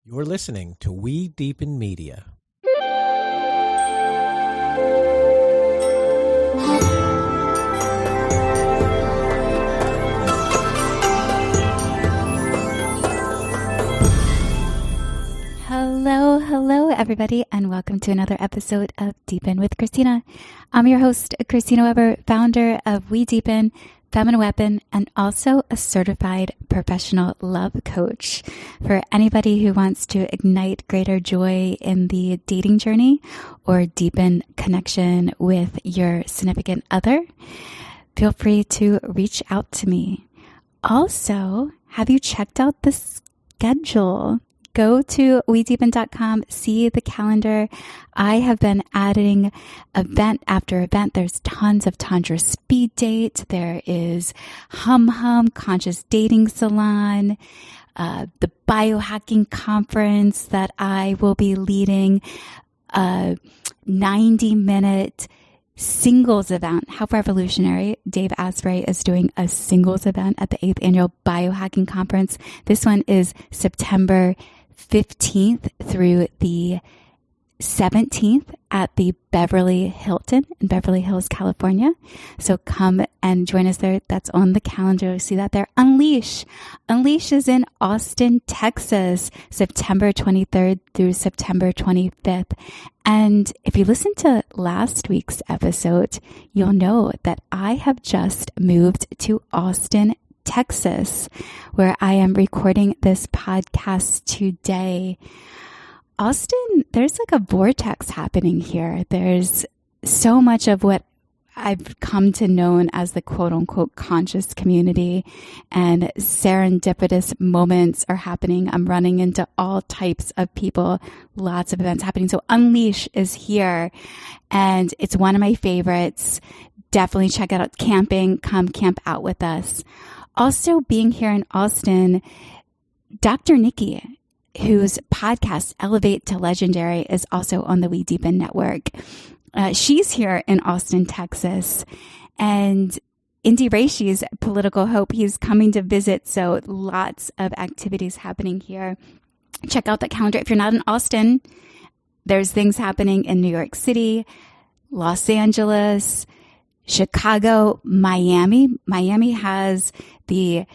You're listening to We Deepen Media. Hello, everybody, and welcome to another episode of Deepen with Christina. I'm your host, Christina Weber, founder of We Deepen, Feminine Weapon, and also a certified professional love coach for anybody who wants to ignite greater joy in the dating journey or deepen connection with your significant other. Feel free to reach out to me. Also, have you checked out the schedule? Go to wedeepen.com, see the calendar. I have been adding event after event. There's tons of Tantra speed date. There is Hum Conscious Dating Salon, the biohacking conference that I will be leading, a 90-minute singles event. How revolutionary. Dave Asprey is doing a singles event at the 8th annual biohacking conference. This one is September 15th through the 17th at the Beverly Hilton in Beverly Hills, California. So come and join us there. That's on the calendar. You'll see that there. Unleash is in Austin, Texas, September 23rd through September 25th. And if you listen to last week's episode, you'll know that I have just moved to Austin, Texas, where I am recording this podcast today. Austin, there's like a vortex happening here. There's so much of what I've come to know as the quote unquote conscious community, and serendipitous moments are happening. I'm running into all types of people, lots of events happening. So Unleash is here and it's one of my favorites. Definitely check it out. Camping, come camp out with us. Also being here in Austin, Dr. Nikki, whose podcast Elevate to Legendary is also on the We Deepen network. She's here in Austin, Texas, and Indy Reishi's Political Hope, he's coming to visit. So lots of activities happening here. Check out the calendar. If you're not in Austin, there's things happening in New York City, Los Angeles, Chicago, Miami. Miami has the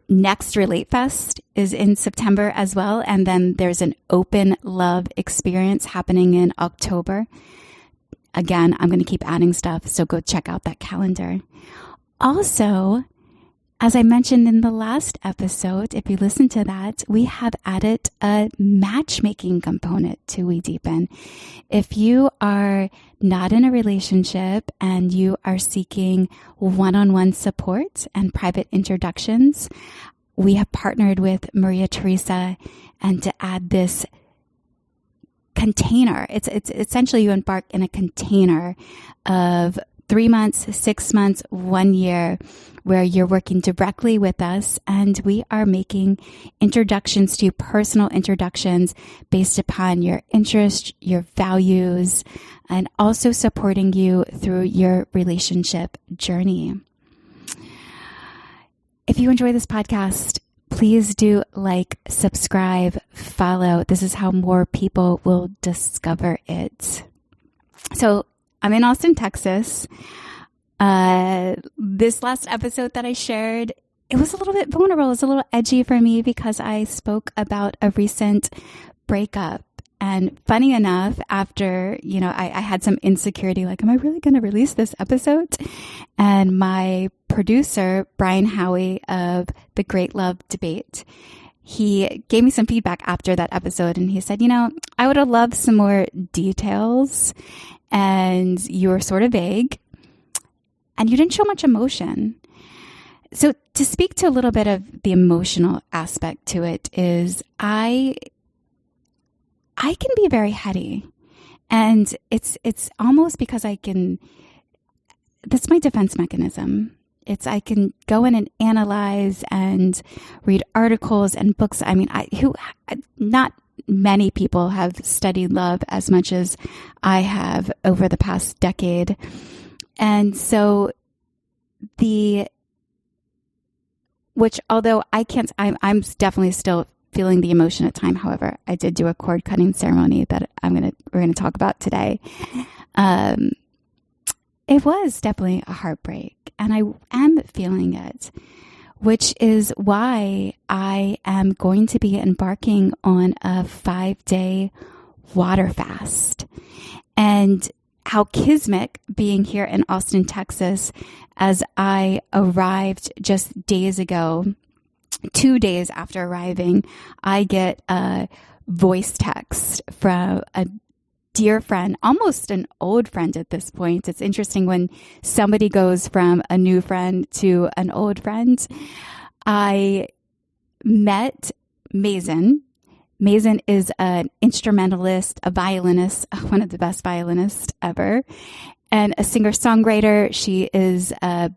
next Relate Fest is in September as well. And then there's an open love experience happening in October. Again, I'm going to keep adding stuff, so go check out that calendar. Also, as I mentioned in the last episode, if you listen to that, we have added a matchmaking component to We Deepen. If you are not in a relationship and you are seeking one-on-one support and private introductions, we have partnered with Maria Teresa and to add this container. It's essentially you embark in a container of 3 months, 6 months, 1 year, where you're working directly with us and we are making introductions to you, personal introductions based upon your interests, your values, and also supporting you through your relationship journey. If you enjoy this podcast, please do like, subscribe, follow. This is how more people will discover it. So I'm in Austin, Texas. This last episode that I shared, it was a little bit vulnerable. It was a little edgy for me because I spoke about a recent breakup. And funny enough, after, I had some insecurity, like, am I really going to release this episode? And my producer, Brian Howie of The Great Love Debate, he gave me some feedback after that episode. And he said, I would have loved some more details. And you were sort of vague. And you didn't show much emotion. So to speak to a little bit of the emotional aspect to it is I can be very heady, and it's almost because that's my defense mechanism. I can go in and analyze and read articles and books. I mean, not many people have studied love as much as I have over the past decade. And so which although I'm definitely still feeling the emotion at time. However, I did do a cord cutting ceremony that we're going to talk about today. It was definitely a heartbreak, and I am feeling it, which is why I am going to be embarking on a 5-day water fast. And how kismet, being here in Austin, Texas, as I arrived just days ago, 2 days after arriving, I get a voice text from a dear friend, almost an old friend at this point. It's interesting when somebody goes from a new friend to an old friend. I met Maesyn. Maesyn is an instrumentalist, a violinist, one of the best violinists ever, and a singer-songwriter. She is a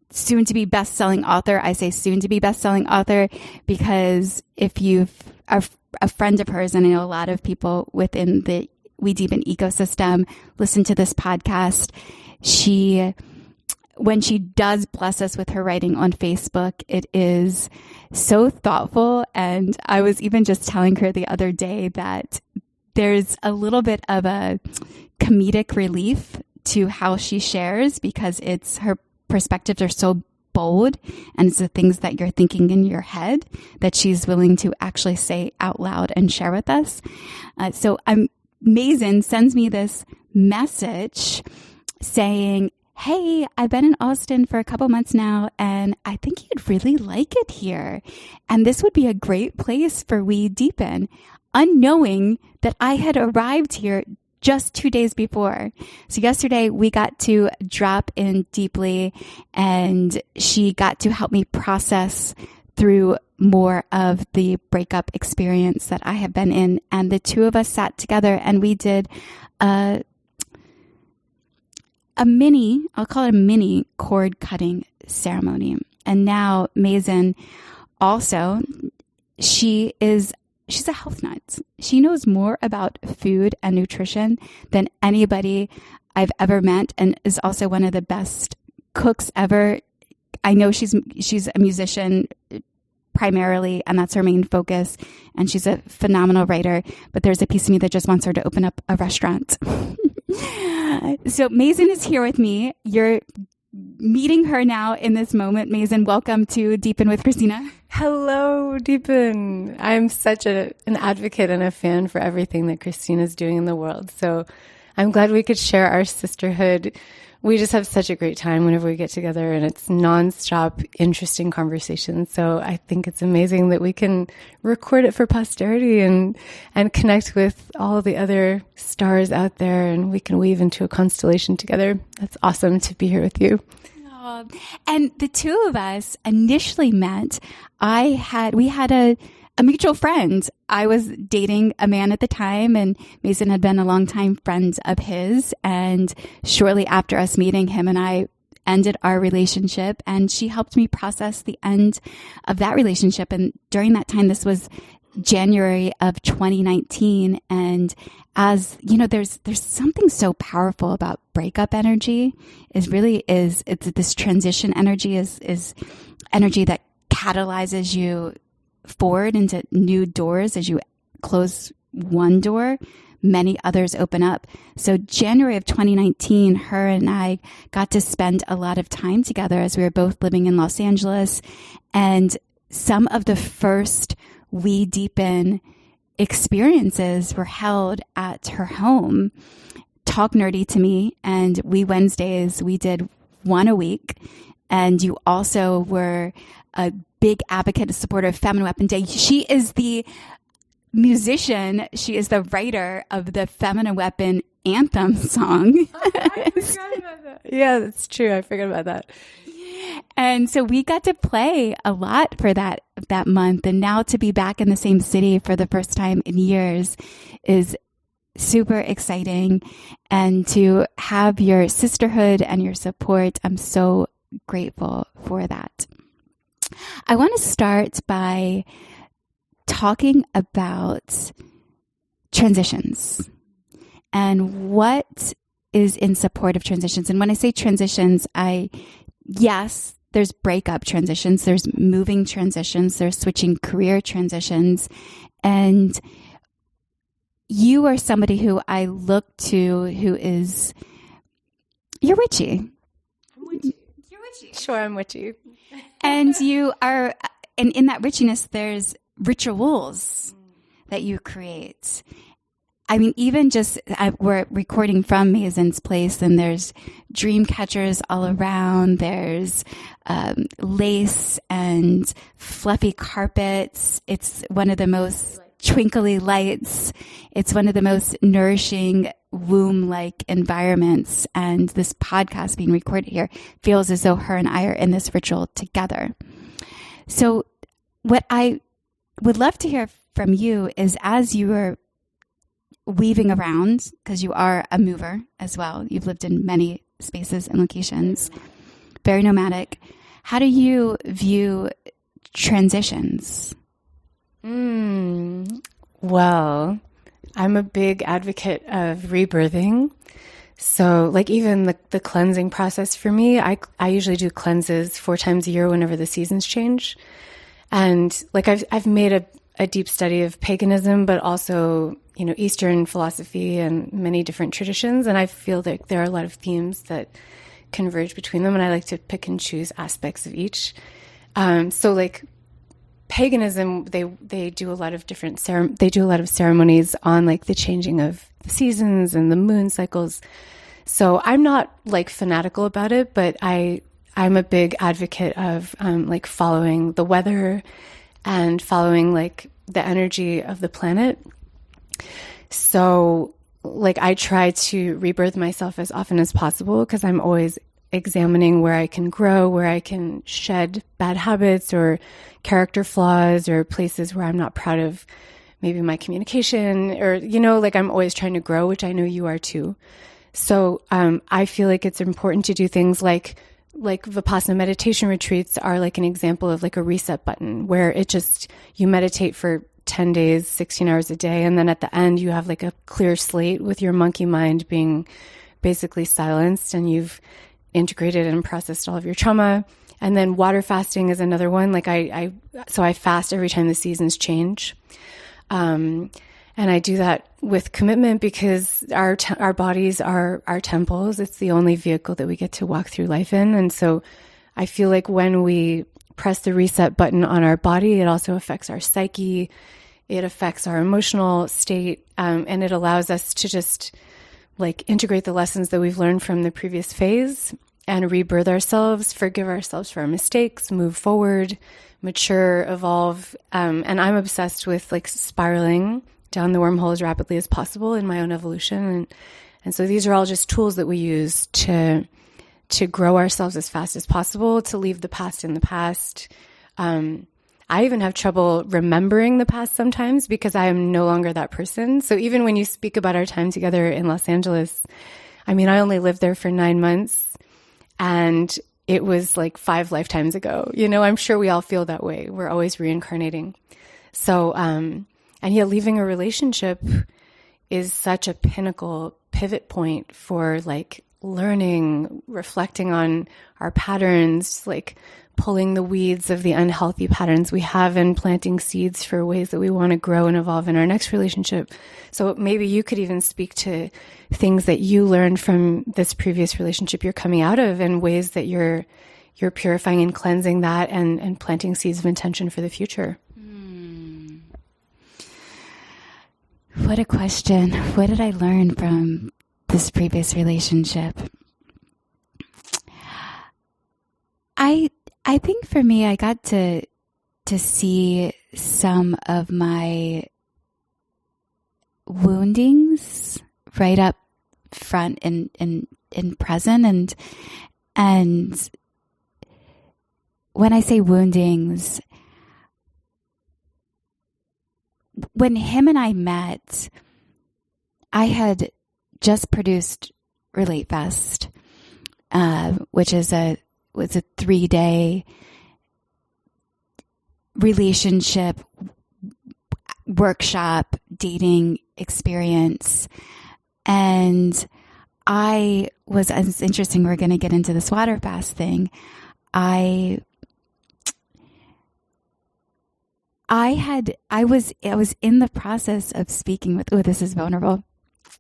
soon-to-be best-selling author. I say soon-to-be best-selling author because if you are a friend of hers, and I know a lot of people within the We Deepen ecosystem listen to this podcast, when she does bless us with her writing on Facebook, it is so thoughtful. And I was even just telling her the other day that there's a little bit of a comedic relief to how she shares, because her perspectives are so bold, and it's the things that you're thinking in your head that she's willing to actually say out loud and share with us. So Maesyn sends me this message saying, "Hey, I've been in Austin for a couple months now, and I think you'd really like it here. And this would be a great place for We Deepen," unknowing that I had arrived here just 2 days before. So yesterday we got to drop in deeply, and she got to help me process through more of the breakup experience that I have been in. And the two of us sat together and we did I'll call it a mini cord cutting ceremony. And now Maesyn also, she's a health nut. She knows more about food and nutrition than anybody I've ever met, and is also one of the best cooks ever. I know she's a musician primarily, and that's her main focus, and she's a phenomenal writer, but there's a piece of me that just wants her to open up a restaurant. So Maesyn is here with me. You're meeting her now in this moment. Maesyn, welcome to Deepen with Christina. Hello, Deepen. I'm such an advocate and a fan for everything that Christina's doing in the world. So I'm glad we could share our sisterhood. We just have such a great time whenever we get together, and it's nonstop, interesting conversations. So I think it's amazing that we can record it for posterity and connect with all the other stars out there, and we can weave into a constellation together. That's awesome to be here with you. And the two of us initially met. We had a mutual friend. I was dating a man at the time, and Maesyn had been a longtime friend of his. And shortly after us meeting, him and I ended our relationship, and she helped me process the end of that relationship. And during that time, this was January of 2019. And as you know, there's something so powerful about breakup energy. It's this transition energy is energy that catalyzes you forward into new doors. As you close one door, many others open up. So January of 2019, her and I got to spend a lot of time together as we were both living in Los Angeles. And some of the first We Deepen experiences were held at her home. Talk nerdy to me. And Wednesdays, we did one a week. And you also were a big advocate and supporter of Feminine Weapon Day. She is the musician. She is the writer of the Feminine Weapon anthem song. I forgot about that. Yeah, that's true. I forgot about that. And so we got to play a lot for that month. And now to be back in the same city for the first time in years is super exciting. And to have your sisterhood and your support, I'm so grateful for that. I want to start by talking about transitions and what is in support of transitions. And when I say transitions, yes, there's breakup transitions, there's moving transitions, there's switching career transitions. And you are somebody who I look to who is, you're witchy. I'm witchy. You're witchy. Sure, I'm witchy. And you are, and in that witchiness, there's rituals that you create. I mean, even just, we're recording from Maesyn's place, and there's dream catchers all around. There's lace and fluffy carpets. It's one of the most twinkly lights. It's one of the most nourishing womb-like environments. And this podcast being recorded here feels as though her and I are in this ritual together. So what I would love to hear from you is, as you are weaving around, because you are a mover as well, you've lived in many spaces and locations, very nomadic, how do you view transitions? Well, I'm a big advocate of rebirthing. So like even the cleansing process for me, I usually do cleanses 4 times a year whenever the seasons change. And like I've made a deep study of paganism, but also, you know, Eastern philosophy and many different traditions. And I feel that there are a lot of themes that converge between them. And I like to pick and choose aspects of each. So like paganism, they do a lot of different ceremonies on like the changing of the seasons and the moon cycles. So I'm not like fanatical about it, but I'm a big advocate of like following the weather and following like the energy of the planet. So like I try to rebirth myself as often as possible, because I'm always examining where I can grow, where I can shed bad habits or character flaws or places where I'm not proud of maybe my communication, or, you know, like I'm always trying to grow, which I know you are too. So I feel like it's important to do things like Vipassana meditation retreats are like an example of like a reset button, where it just, you meditate for 10 days, 16 hours a day. And then at the end, you have like a clear slate with your monkey mind being basically silenced, and you've integrated and processed all of your trauma. And then water fasting is another one. Like I fast every time the seasons change. And I do that with commitment, because our bodies are our temples. It's the only vehicle that we get to walk through life in. And so I feel like when we press the reset button on our body, it also affects our psyche. It affects our emotional state. And it allows us to just like integrate the lessons that we've learned from the previous phase and rebirth ourselves, forgive ourselves for our mistakes, move forward, mature, evolve. And I'm obsessed with like spiraling down the wormhole as rapidly as possible in my own evolution. And so these are all just tools that we use to grow ourselves as fast as possible, to leave the past in the past. I even have trouble remembering the past sometimes, because I am no longer that person. So even when you speak about our time together in Los Angeles, I mean, I only lived there for 9 months, and it was like 5 lifetimes ago. You know, I'm sure we all feel that way. We're always reincarnating. So, and yeah, leaving a relationship is such a pinnacle pivot point for like learning, reflecting on our patterns, like pulling the weeds of the unhealthy patterns we have, and planting seeds for ways that we want to grow and evolve in our next relationship. So maybe you could even speak to things that you learned from this previous relationship you're coming out of, and ways that you're purifying and cleansing that, and planting seeds of intention for the future. What a question. What did I learn from this previous relationship? I think for me, I got to see some of my woundings right up front and present. And when I say woundings, when him and I met, I had just produced Relate Fest, which was a 3-day relationship workshop dating experience. And it's interesting, we're going to get into this water fast thing. I was in the process of speaking with, this is vulnerable.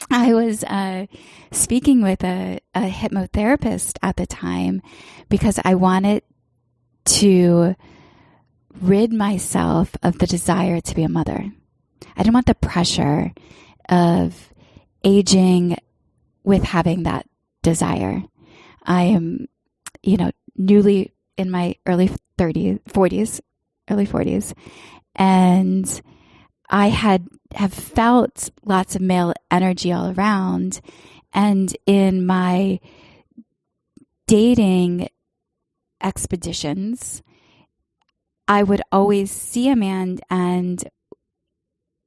I was speaking with a hypnotherapist at the time because I wanted to rid myself of the desire to be a mother. I didn't want the pressure of aging with having that desire. I am, newly in my early 40s, and I have felt lots of male energy all around. And in my dating expeditions, I would always see a man, and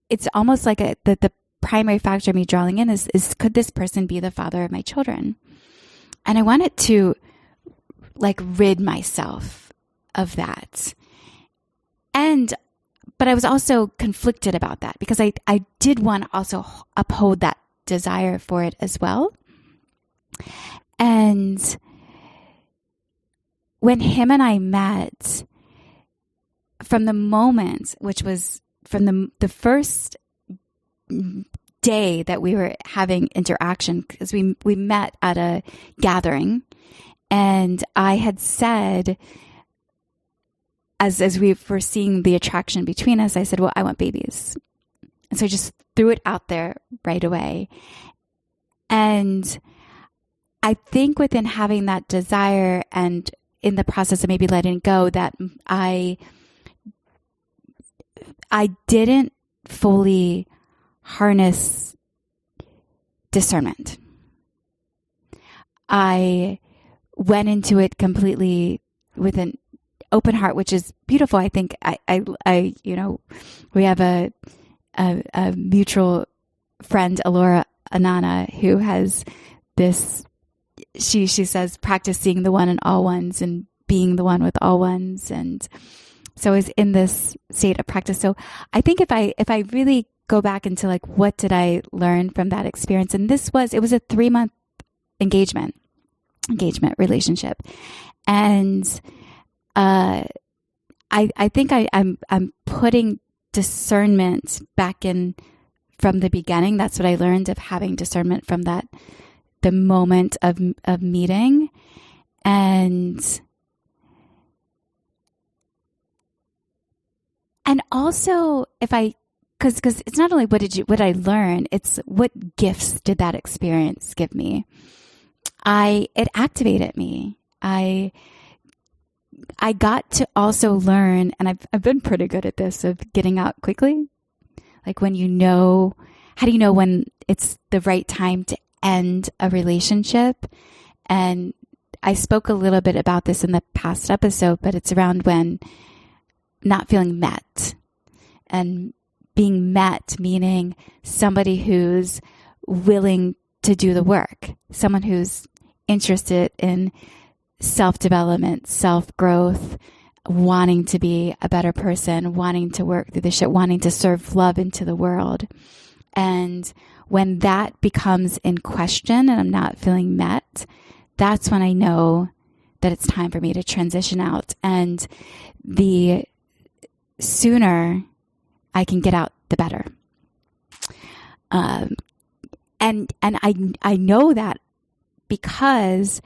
it's almost like the primary factor of me drawing in is could this person be the father of my children? And I wanted to rid myself of that. But I was also conflicted about that because I did want to also uphold that desire for it as well. And when him and I met, from the moment, which was from the first day that we were having interaction, because we met at a gathering, and I had said, as we were seeing the attraction between us, I said, well, I want babies. And so I just threw it out there right away. And I think within having that desire and in the process of maybe letting go, that I didn't fully harness discernment. I went into it completely with an open heart, which is beautiful. I think we have a mutual friend, Alora Anana, who has this, she says, practice seeing the one in all ones and being the one with all ones. And so I was in this state of practice. So I think if I really go back into what did I learn from that experience? And it was a 3-month engagement relationship. And I think I'm putting discernment back in from the beginning. That's what I learned of having discernment from the moment of meeting. And also because it's not only what I learned, it's what gifts did that experience give me. It activated me. I got to also learn, and I've been pretty good at this, of getting out quickly. How do you know when it's the right time to end a relationship? And I spoke a little bit about this in the past episode, but it's around when not feeling met. And being met, meaning somebody who's willing to do the work, someone who's interested in self-development, self-growth, wanting to be a better person, wanting to work through the shit, wanting to serve love into the world. And when that becomes in question and I'm not feeling met, that's when I know that it's time for me to transition out. And the sooner I can get out, the better. And I know that because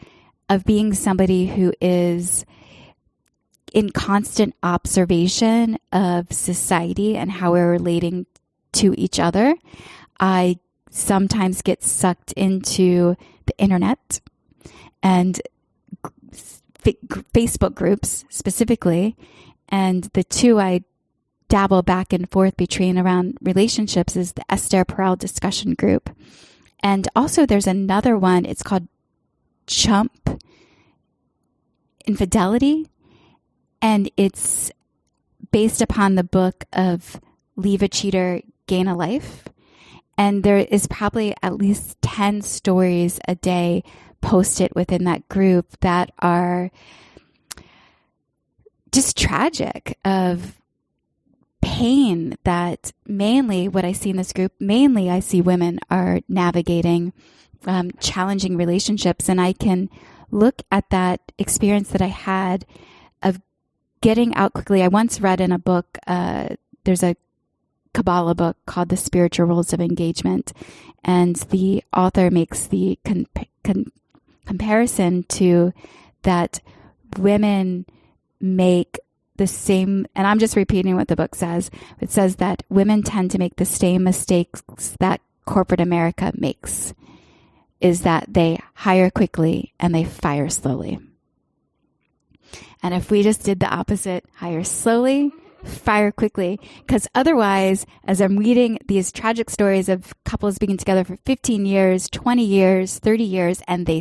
of being somebody who is in constant observation of society and how we're relating to each other. I sometimes get sucked into the internet and Facebook groups specifically. And the two I dabble back and forth between around relationships is the Esther Perel discussion group. And also there's another one, it's called Chump Infidelity, and it's based upon the book of Leave a Cheater, Gain a Life. And there is probably at least 10 stories a day posted within that group that are just tragic, of pain that mainly what I see in this group, I see women are navigating challenging relationships. And I can look at that experience that I had of getting out quickly. I once read in a book, there's a Kabbalah book called The Spiritual Rules of Engagement, and the author makes the comparison to that women make the same, and I'm just repeating what the book says. It says that women tend to make the same mistakes that corporate America makes, is that they hire quickly and they fire slowly. And if we just did the opposite, hire slowly, fire quickly, because otherwise, as I'm reading these tragic stories of couples being together for 15 years, 20 years, 30 years, and they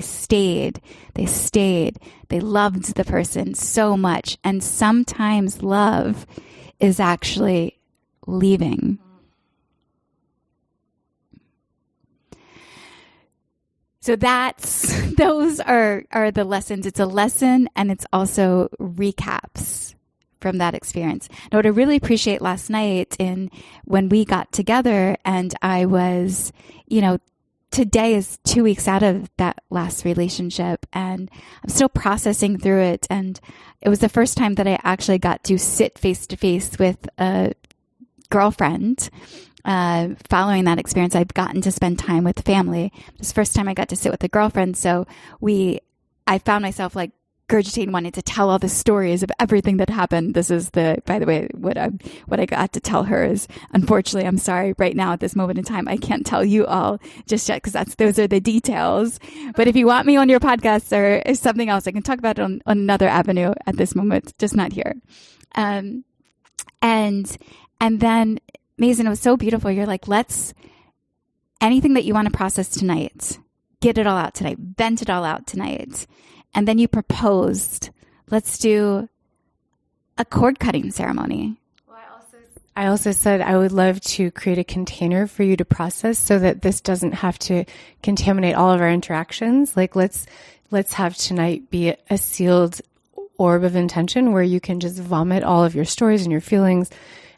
loved the person so much. And sometimes love is actually leaving. So those are the lessons. It's a lesson, and it's also recaps from that experience. Now, what I really appreciate last night when we got together, and I was, today is 2 weeks out of that last relationship, and I'm still processing through it. And it was the first time that I actually got to sit face to face with a girlfriend. Following that experience, I've gotten to spend time with family. This first time I got to sit with a girlfriend. So I found myself like regurgitating, wanting to tell all the stories of everything that happened. This is by the way, what I got to tell her is, unfortunately, I'm sorry, right now at this moment in time, I can't tell you all just yet, because those are the details. But if you want me on your podcast or something else, I can talk about it on another avenue at this moment, just not here. And then, Maesyn, it was so beautiful. You're like, anything that you want to process tonight, get it all out tonight, vent it all out tonight. And then you proposed, let's do a cord cutting ceremony. Well, I also said I would love to create a container for you to process so that this doesn't have to contaminate all of our interactions. Like let's have tonight be a sealed orb of intention where you can just vomit all of your stories and your feelings.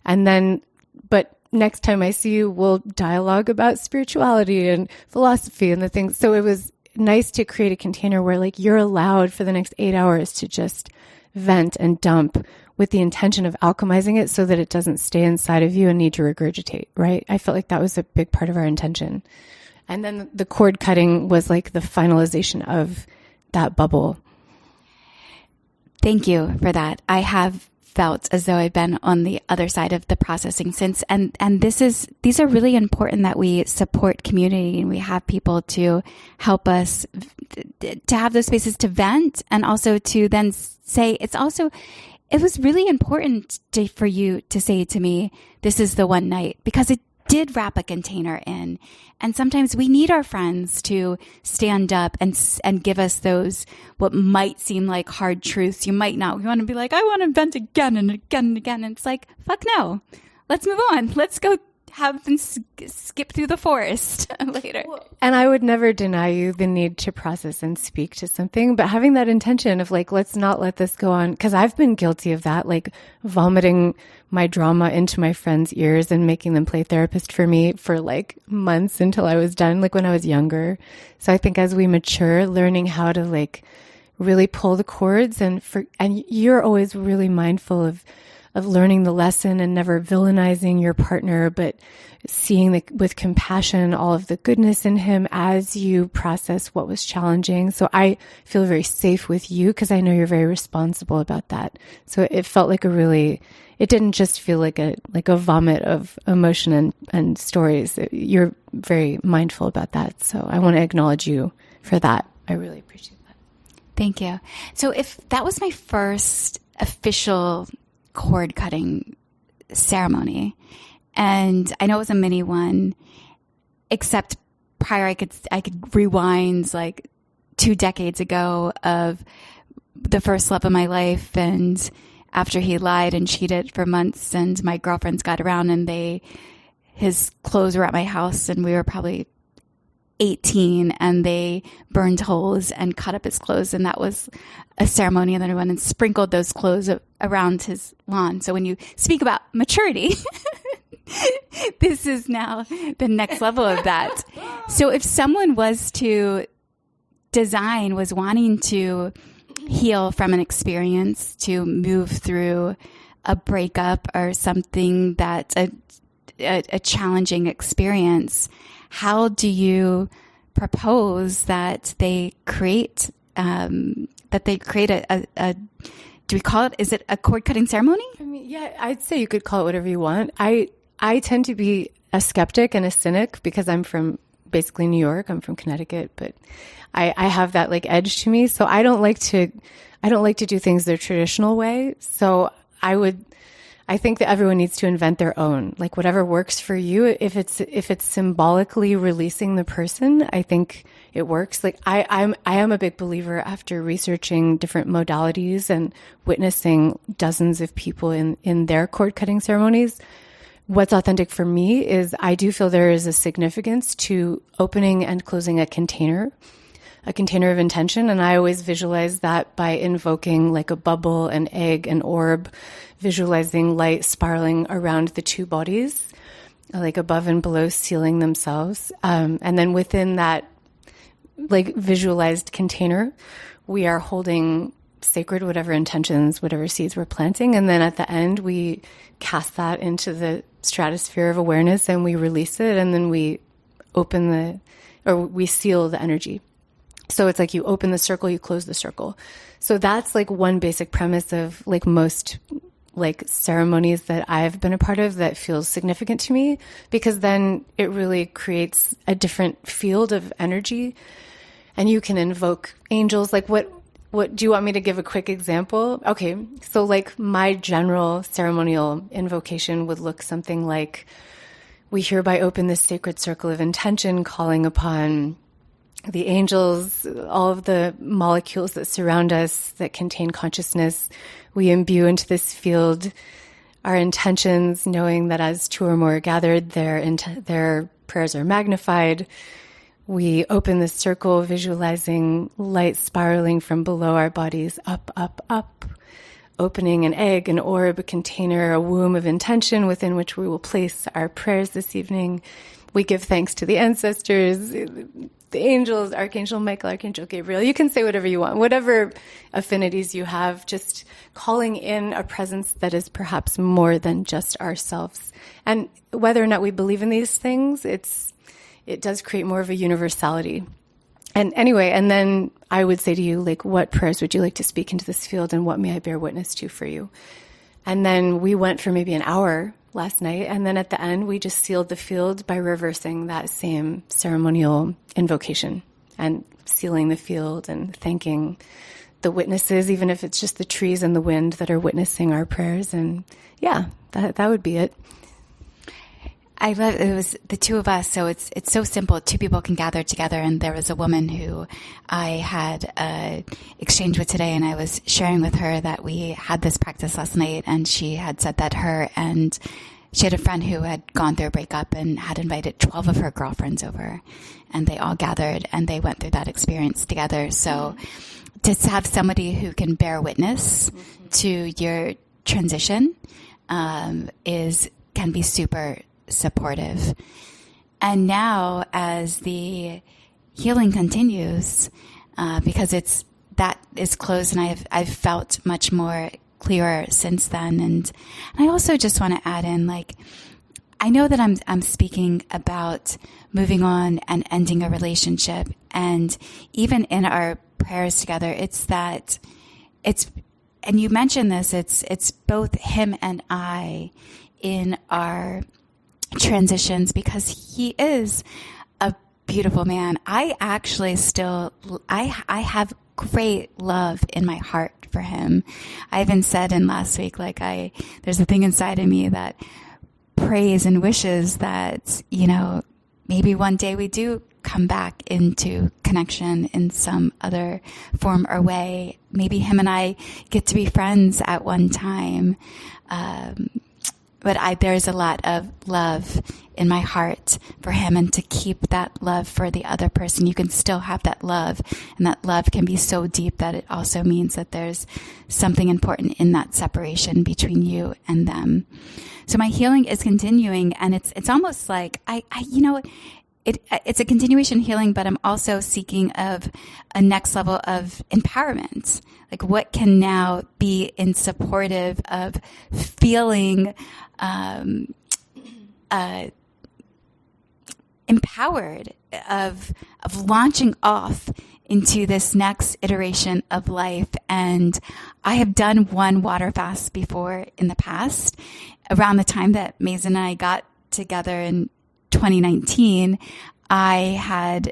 And then, but next time I see you, we'll dialogue about spirituality and philosophy and the things. So it was nice to create a container where like you're allowed for the next 8 hours to just vent and dump with the intention of alchemizing it so that it doesn't stay inside of you and need to regurgitate, right? I felt like that was a big part of our intention. And then the cord cutting was like the finalization of that bubble. Thank you for that. I have felt as though I've been on the other side of the processing since, and these are really important, that we support community and we have people to help us to have those spaces to vent, and also to then say, it was really important for you to say to me, this is the one night, because it did wrap a container in. And sometimes we need our friends to stand up and give us those, what might seem like hard truths. You might not. You want to be like, I want to vent again and again and again. And it's like, fuck no. Let's move on. Let's go have them skip through the forest later. And I would never deny you the need to process and speak to something, but having that intention of like, let's not let this go on. Because I've been guilty of that, like vomiting my drama into my friends' ears and making them play therapist for me for like months until I was done, like when I was younger. So I think as we mature, learning how to like really pull the cords, and you're always really mindful of learning the lesson and never villainizing your partner, but seeing with compassion all of the goodness in him as you process what was challenging. So I feel very safe with you because I know you're very responsible about that. So it felt like it didn't just feel like a vomit of emotion and stories. You're very mindful about that. So I want to acknowledge you for that. I really appreciate that. Thank you. So if that was my first official cord cutting ceremony, and I know it was a mini one, except prior I could rewind like 2 decades ago of the first love of my life, and after he lied and cheated for months, and my girlfriends got around and his clothes were at my house, and we were probably 18, and they burned holes and cut up his clothes, and that was a ceremony. And then I went and sprinkled those clothes around his lawn. So when you speak about maturity, this is now the next level of that. So if someone was to design was wanting to heal from an experience, to move through a breakup or something that's a challenging experience, how do you propose that they create a do we call it, is it a cord cutting ceremony? I mean, yeah, I'd say you could call it whatever you want. I tend to be a skeptic and a cynic because I'm from basically New York. I'm from Connecticut, but I have that like edge to me. So I don't like to do things the traditional way. So I think that everyone needs to invent their own, like whatever works for you. If it's symbolically releasing the person, I think it works. Like I am a big believer, after researching different modalities and witnessing dozens of people in their cord cutting ceremonies. What's authentic for me is I do feel there is a significance to opening and closing a container of intention. And I always visualize that by invoking like a bubble, an egg, an orb, visualizing light spiraling around the two bodies, like above and below, sealing themselves. And then within that like visualized container, we are holding sacred whatever intentions, whatever seeds we're planting. And then at the end, we cast that into the stratosphere of awareness and we release it. And then we we seal the energy. So it's like you open the circle, you close the circle. So that's like one basic premise of like most like ceremonies that I've been a part of that feels significant to me, because then it really creates a different field of energy and you can invoke angels. Like what do you want me to give a quick example? Okay. So like my general ceremonial invocation would look something like, we hereby open this sacred circle of intention, calling upon the angels, all of the molecules that surround us that contain consciousness. We imbue into this field our intentions, knowing that as two or more are gathered, their prayers are magnified. We open the circle, visualizing light spiraling from below our bodies, up, up, up, opening an egg, an orb, a container, a womb of intention within which we will place our prayers this evening. We give thanks to the ancestors, the angels, Archangel Michael, Archangel Gabriel. You can say whatever you want, whatever affinities you have, just calling in a presence that is perhaps more than just ourselves. And whether or not we believe in these things, it does create more of a universality. And anyway, and then I would say to you, like, what prayers would you like to speak into this field and what may I bear witness to for you? And then we went for maybe an hour last night. And then at the end, we just sealed the field by reversing that same ceremonial invocation and sealing the field and thanking the witnesses, even if it's just the trees and the wind that are witnessing our prayers. And yeah, that would be it. I love it. Was the two of us, so it's so simple. Two people can gather together, and there was a woman who I had an exchange with today, and I was sharing with her that we had this practice last night, and she had said that her and she had a friend who had gone through a breakup and had invited 12 of her girlfriends over, and they all gathered and they went through that experience together. So to have somebody who can bear witness to your transition can be super supportive. And now as the healing continues, because that is closed, and I've felt much more clearer since then. And I also just want to add in, like, I know that I'm speaking about moving on and ending a relationship, and even in our prayers together, and you mentioned this, it's both him and I in our transitions, because he is a beautiful man. I actually I have great love in my heart for him. I even said in last week, like, there's a thing inside of me that prays and wishes that, maybe one day we do come back into connection in some other form or way. Maybe him and I get to be friends at one time. But there's a lot of love in my heart for him, and to keep that love for the other person, you can still have that love, and that love can be so deep that it also means that there's something important in that separation between you and them. So my healing is continuing, and it's almost like it's a continuation healing, but I'm also seeking of a next level of empowerment. Like what can now be in supportive of feeling empowered, of launching off into this next iteration of life. And I have done one water fast before in the past, around the time that Maesyn and I got together in 2019. I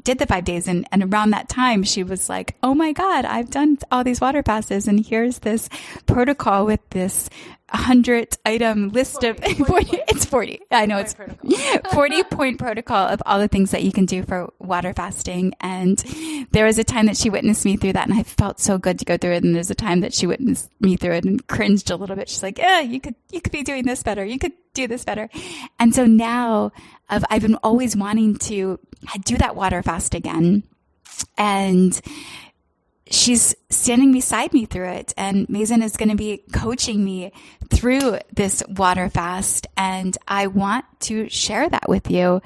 did the 5 days, and around that time she was like, oh my God, I've done all these water fasts, and here's this protocol with this 100-item list of 40. It's 40. I know it's 40-point protocol of all the things that you can do for water fasting. And there was a time that she witnessed me through that, and I felt so good to go through it. And there's a time that she witnessed me through it and cringed a little bit. She's like, "Yeah, you could be doing this better. You could do this better." And so now I've been always wanting to do that water fast again, and she's standing beside me through it, and Maesyn is going to be coaching me through this water fast. And I want to share that with you,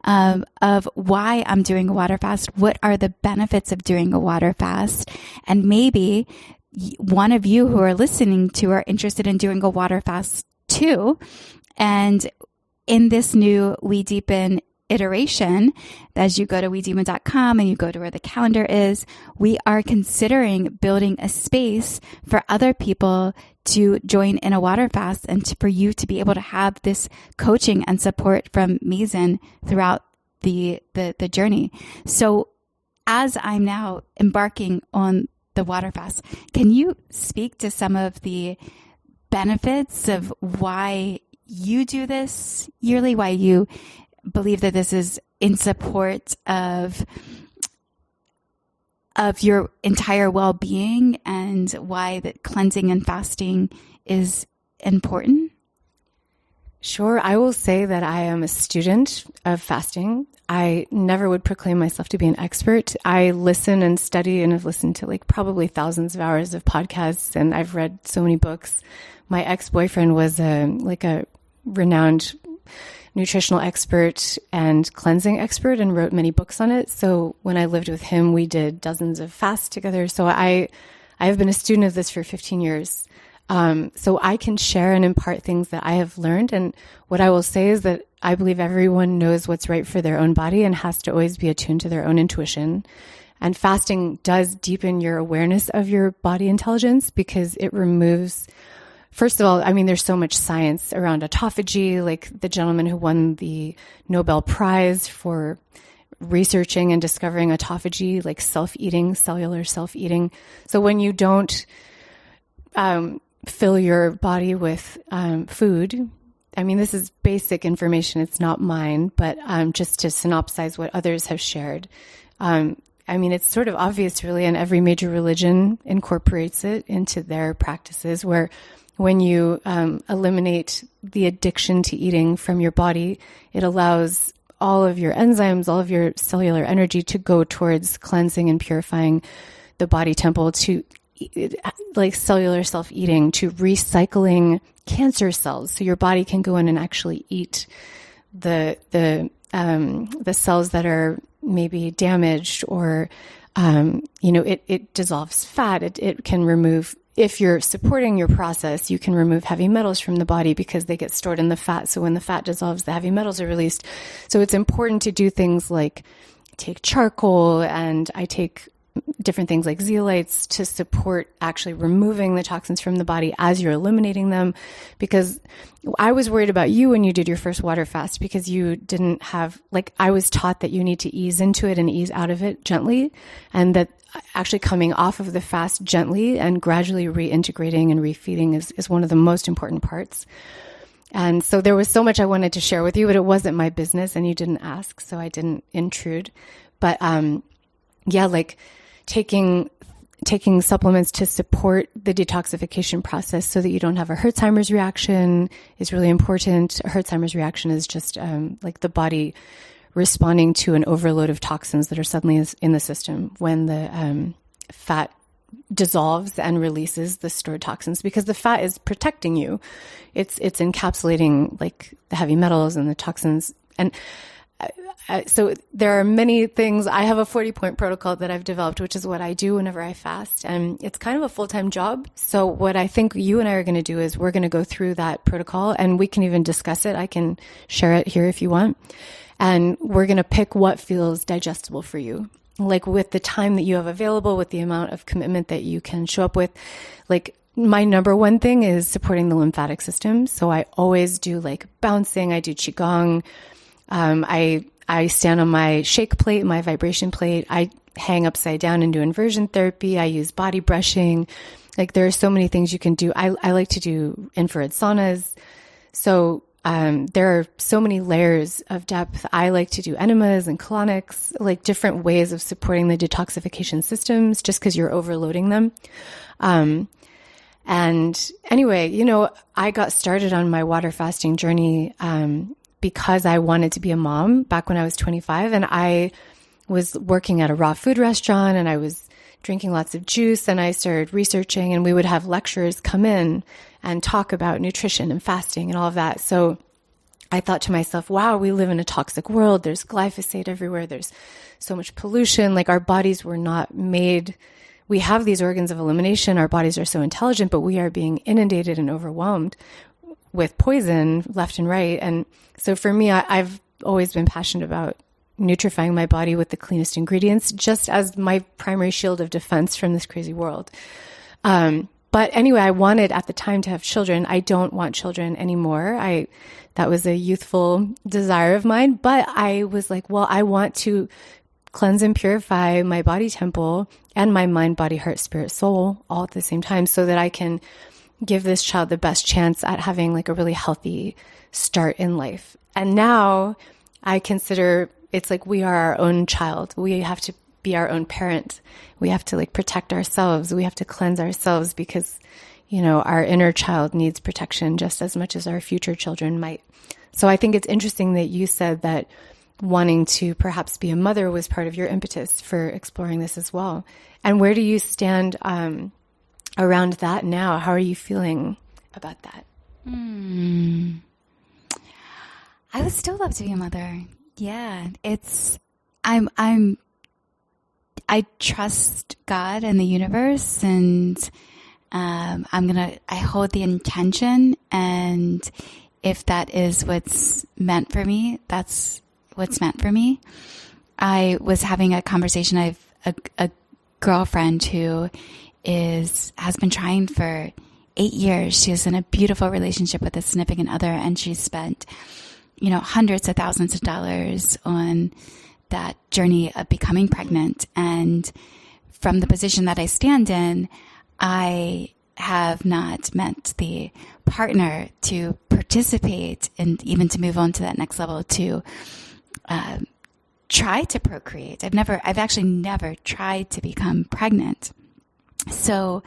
of why I'm doing a water fast. What are the benefits of doing a water fast? And maybe one of you who are listening to are interested in doing a water fast too. And in this new We Deepen iteration, as you go to wedeepen.com and you go to where the calendar is, we are considering building a space for other people to join in a water fast, and for you to be able to have this coaching and support from Maesyn throughout the journey. So as I'm now embarking on the water fast, can you speak to some of the benefits of why you do this yearly, why you believe that this is in support of your entire well-being, and why that cleansing and fasting is important? Sure. I will say that I am a student of fasting. I never would proclaim myself to be an expert. I listen and study, and have listened to probably thousands of hours of podcasts, and I've read so many books. My ex-boyfriend was a renowned nutritional expert and cleansing expert, and wrote many books on it. So when I lived with him, we did dozens of fasts together. So I have been a student of this for 15 years. So I can share and impart things that I have learned. And what I will say is that I believe everyone knows what's right for their own body and has to always be attuned to their own intuition. And fasting does deepen your awareness of your body intelligence, because it removes, first of all, I mean, there's so much science around autophagy, like the gentleman who won the Nobel Prize for researching and discovering autophagy, like self-eating, cellular self-eating. So when you don't fill your body with food, I mean, this is basic information, it's not mine, but just to synopsize what others have shared. I mean, it's sort of obvious, really, and every major religion incorporates it into their practices, where when you eliminate the addiction to eating from your body, it allows all of your enzymes, all of your cellular energy to go towards cleansing and purifying the body temple, to like cellular self-eating, to recycling cancer cells, so your body can go in and actually eat the cells that are maybe damaged, or it dissolves fat. It can remove, if you're supporting your process, you can remove heavy metals from the body because they get stored in the fat. So when the fat dissolves, the heavy metals are released. So it's important to do things like take charcoal, and I take different things like zeolites to support actually removing the toxins from the body as you're eliminating them. Because I was worried about you when you did your first water fast, because you didn't have, I was taught that you need to ease into it and ease out of it gently, and that actually coming off of the fast gently and gradually reintegrating and refeeding is one of the most important parts. And so there was so much I wanted to share with you, but it wasn't my business and you didn't ask, so I didn't intrude. But taking supplements to support the detoxification process so that you don't have a Herxheimer's reaction is really important. A Herxheimer's reaction is just the body responding to an overload of toxins that are suddenly in the system when the fat dissolves and releases the stored toxins, because the fat is protecting you. It's encapsulating the heavy metals and the toxins And so there are many things. I have a 40-point protocol that I've developed, which is what I do whenever I fast. And it's kind of a full-time job. So what I think you and I are going to do is we're going to go through that protocol, and we can even discuss it. I can share it here if you want. And we're going to pick what feels digestible for you. Like with the time that you have available, with the amount of commitment that you can show up with. Like my number one thing is supporting the lymphatic system. So I always do like bouncing. I do Qigong. I stand on my shake plate, my vibration plate. I hang upside down and do inversion therapy. I use body brushing. Like there are so many things you can do. I like to do infrared saunas. So there are so many layers of depth. I like to do enemas and colonics, like different ways of supporting the detoxification systems just because you're overloading them. And anyway, you know, I got started on my water fasting journey because I wanted to be a mom back when I was 25, and I was working at a raw food restaurant, and I was drinking lots of juice, and I started researching, and we would have lecturers come in and talk about nutrition and fasting and all of that. So I thought to myself, wow, we live in a toxic world. There's glyphosate everywhere. There's so much pollution. Like our bodies were not made. We have these organs of elimination. Our bodies are so intelligent, but we are being inundated and overwhelmed with poison left and right. And so for me, I've always been passionate about nutrifying my body with the cleanest ingredients, just as my primary shield of defense from this crazy world. But anyway, I wanted at the time to have children. I don't want children anymore. That was a youthful desire of mine, but I was like, well, I want to cleanse and purify my body temple and my mind, body, heart, spirit, soul all at the same time so that I can give this child the best chance at having like a really healthy start in life. And now I consider it's like we are our own child. We have to be our own parent. We have to like protect ourselves. We have to cleanse ourselves because, you know, our inner child needs protection just as much as our future children might. So I think it's interesting that you said that wanting to perhaps be a mother was part of your impetus for exploring this as well. And where do you stand around that now? How are you feeling about that? I would still love to be a mother. Yeah, I trust God and the universe, and I hold the intention, and if that is what's meant for me, that's what's meant for me. I was having a conversation. I have a girlfriend who has been trying for 8 years. She is in a beautiful relationship with a significant other, and she's spent, you know, hundreds of thousands of dollars on that journey of becoming pregnant. And from the position that I stand in, I have not met the partner to participate and even to move on to that next level to try to procreate. I've actually never tried to become pregnant. So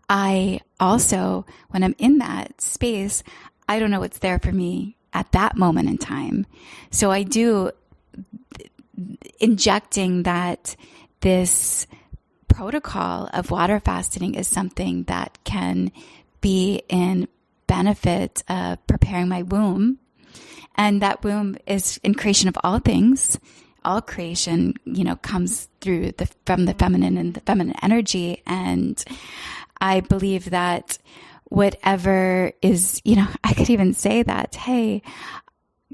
I also, when I'm in that space, I don't know what's there for me at that moment in time. So I do injecting that this protocol of water fasting is something that can be in benefit of preparing my womb. And that womb is in creation of all things. All creation, you know, comes through from the feminine and the feminine energy. And I believe that whatever is, you know, I could even say that, hey,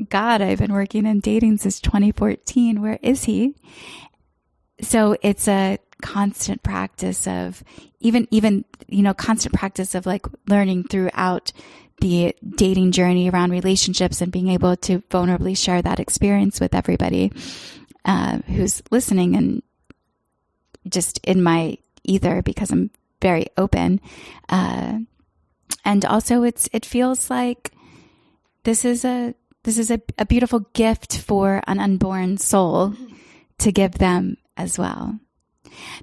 God, I've been working in dating since 2014. Where is he? So it's a constant practice of even, you know, constant practice of like learning throughout the dating journey around relationships and being able to vulnerably share that experience with everybody who's listening and just in my ether, because I'm very open. And also it feels like this is a beautiful gift for an unborn soul to give them as well.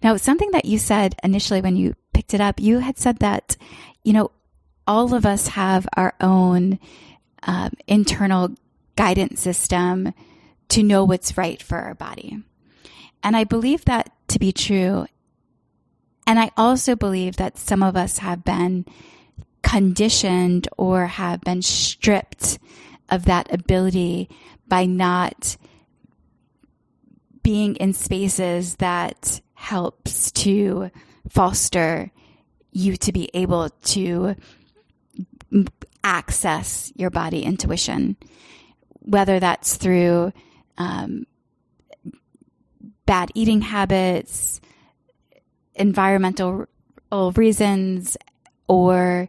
Now, something that you said initially when you picked it up, you had said that, you know, all of us have our own internal guidance system to know what's right for our body. And I believe that to be true. And I also believe that some of us have been conditioned or have been stripped of that ability by not being in spaces that helps to foster you to be able to access your body intuition, whether that's through bad eating habits, environmental reasons, or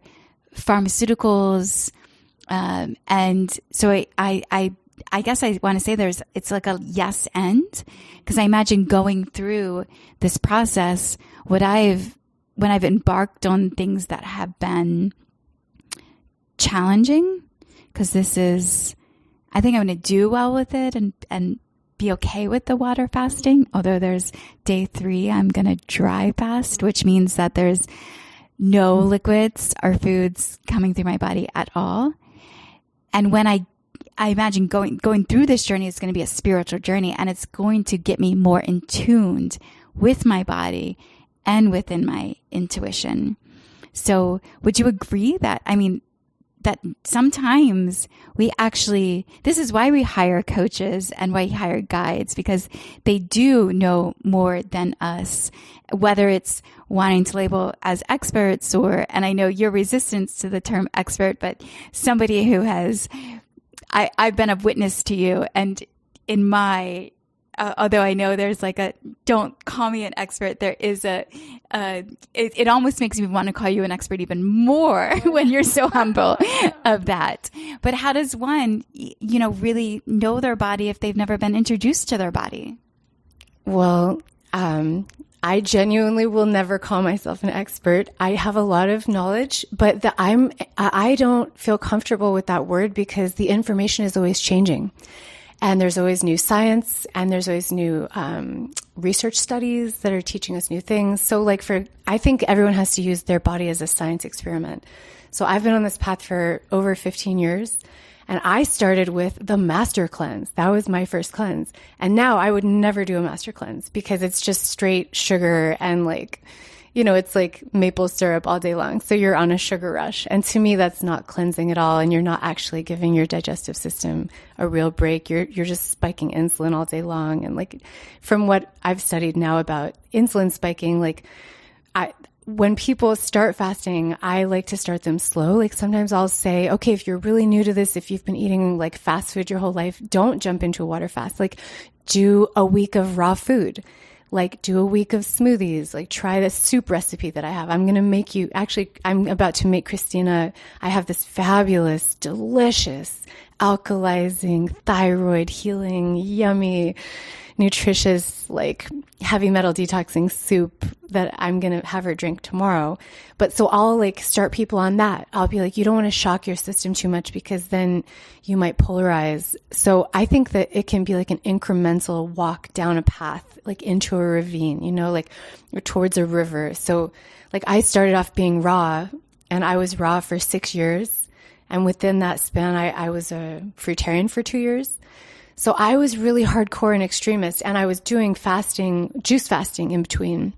pharmaceuticals. And so I guess I want to say it's like a yes and, because I imagine going through this process, when I've embarked on things that have been challenging, because I think I'm going to do well with it and be okay with the water fasting. Although there's day 3, I'm going to dry fast, which means that there's no liquids or foods coming through my body at all. And when I imagine going through this journey is going to be a spiritual journey, and it's going to get me more in tuned with my body and within my intuition. So would you agree that sometimes this is why we hire coaches and why we hire guides, because they do know more than us, whether it's wanting to label as experts and I know your resistance to the term expert, but somebody who I've been a witness to you, and in my, although I know there's don't call me an expert, there is it almost makes me want to call you an expert even more when you're so humble of that. But how does one, really know their body if they've never been introduced to their body? Well, I genuinely will never call myself an expert. I have a lot of knowledge, but I don't feel comfortable with that word, because the information is always changing. And there's always new science, and there's always new research studies that are teaching us new things. So I think everyone has to use their body as a science experiment. So I've been on this path for over 15 years, and I started with the master cleanse. That was my first cleanse. And now I would never do a master cleanse, because it's just straight sugar and it's like maple syrup all day long. So you're on a sugar rush. And to me, that's not cleansing at all. And you're not actually giving your digestive system a real break. You're just spiking insulin all day long. And from what I've studied now about insulin spiking, when people start fasting, I like to start them slow. Sometimes I'll say, okay, if you're really new to this, if you've been eating fast food your whole life, don't jump into a water fast. Do a week of raw food. Do a week of smoothies, try the soup recipe that I have. I'm about to make Christina. I have this fabulous, delicious, alkalizing, thyroid healing, yummy, nutritious, heavy metal detoxing soup that I'm going to have her drink tomorrow. But so I'll start people on that. I'll be you don't want to shock your system too much, because then you might polarize. So I think that it can be an incremental walk down a path, into a ravine, or towards a river. So I started off being raw, and I was raw for 6 years. And within that span, I was a fruitarian for 2 years. So I was really hardcore and extremist, and I was doing juice fasting in between.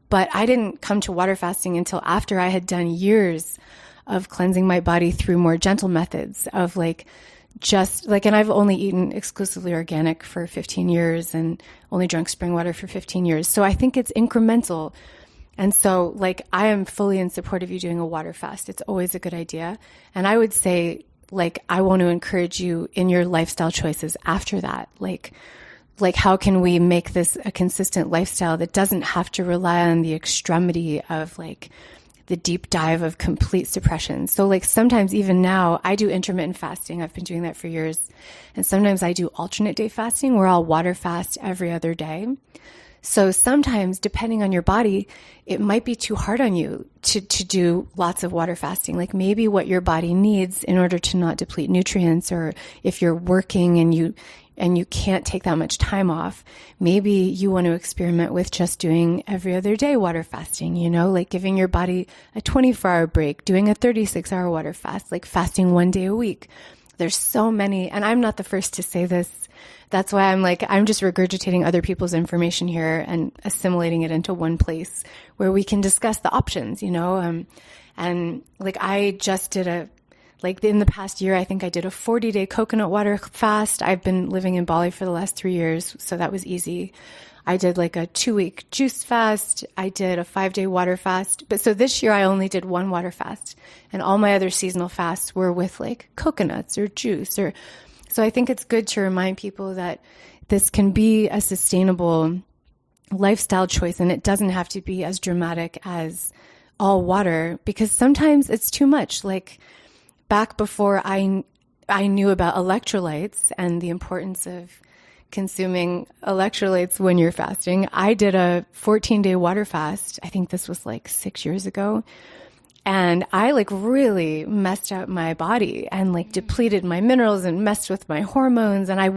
But I didn't come to water fasting until after I had done years of cleansing my body through more gentle methods of and I've only eaten exclusively organic for 15 years and only drunk spring water for 15 years. So I think it's incremental. And so I am fully in support of you doing a water fast. It's always a good idea. And I would say, I want to encourage you in your lifestyle choices after that. How can we make this a consistent lifestyle that doesn't have to rely on the extremity of the deep dive of complete suppression? So sometimes even now I do intermittent fasting. I've been doing that for years. And sometimes I do alternate day fasting where I'll water fast every other day. So sometimes, depending on your body, it might be too hard on you to do lots of water fasting. Maybe what your body needs in order to not deplete nutrients, or if you're working and you can't take that much time off, maybe you want to experiment with just doing every other day water fasting, giving your body a 24-hour break, doing a 36-hour water fast, fasting 1 day a week. There's so many, and I'm not the first to say this. That's why I'm just regurgitating other people's information here and assimilating it into one place where we can discuss the options, And I just did like in the past year, I think I did a 40-day coconut water fast. I've been living in Bali for the last 3 years, so that was easy. I did like a 2-week juice fast. I did a 5-day water fast. But so this year I only did 1 water fast, and all my other seasonal fasts were with like coconuts or juice or, so I think it's good to remind people that this can be a sustainable lifestyle choice, and it doesn't have to be as dramatic as all water, because sometimes it's too much. Like back before I knew about electrolytes and the importance of consuming electrolytes when you're fasting, I did a 14-day water fast. I think this was like 6 years ago. And I like really messed up my body and like depleted my minerals and messed with my hormones. And I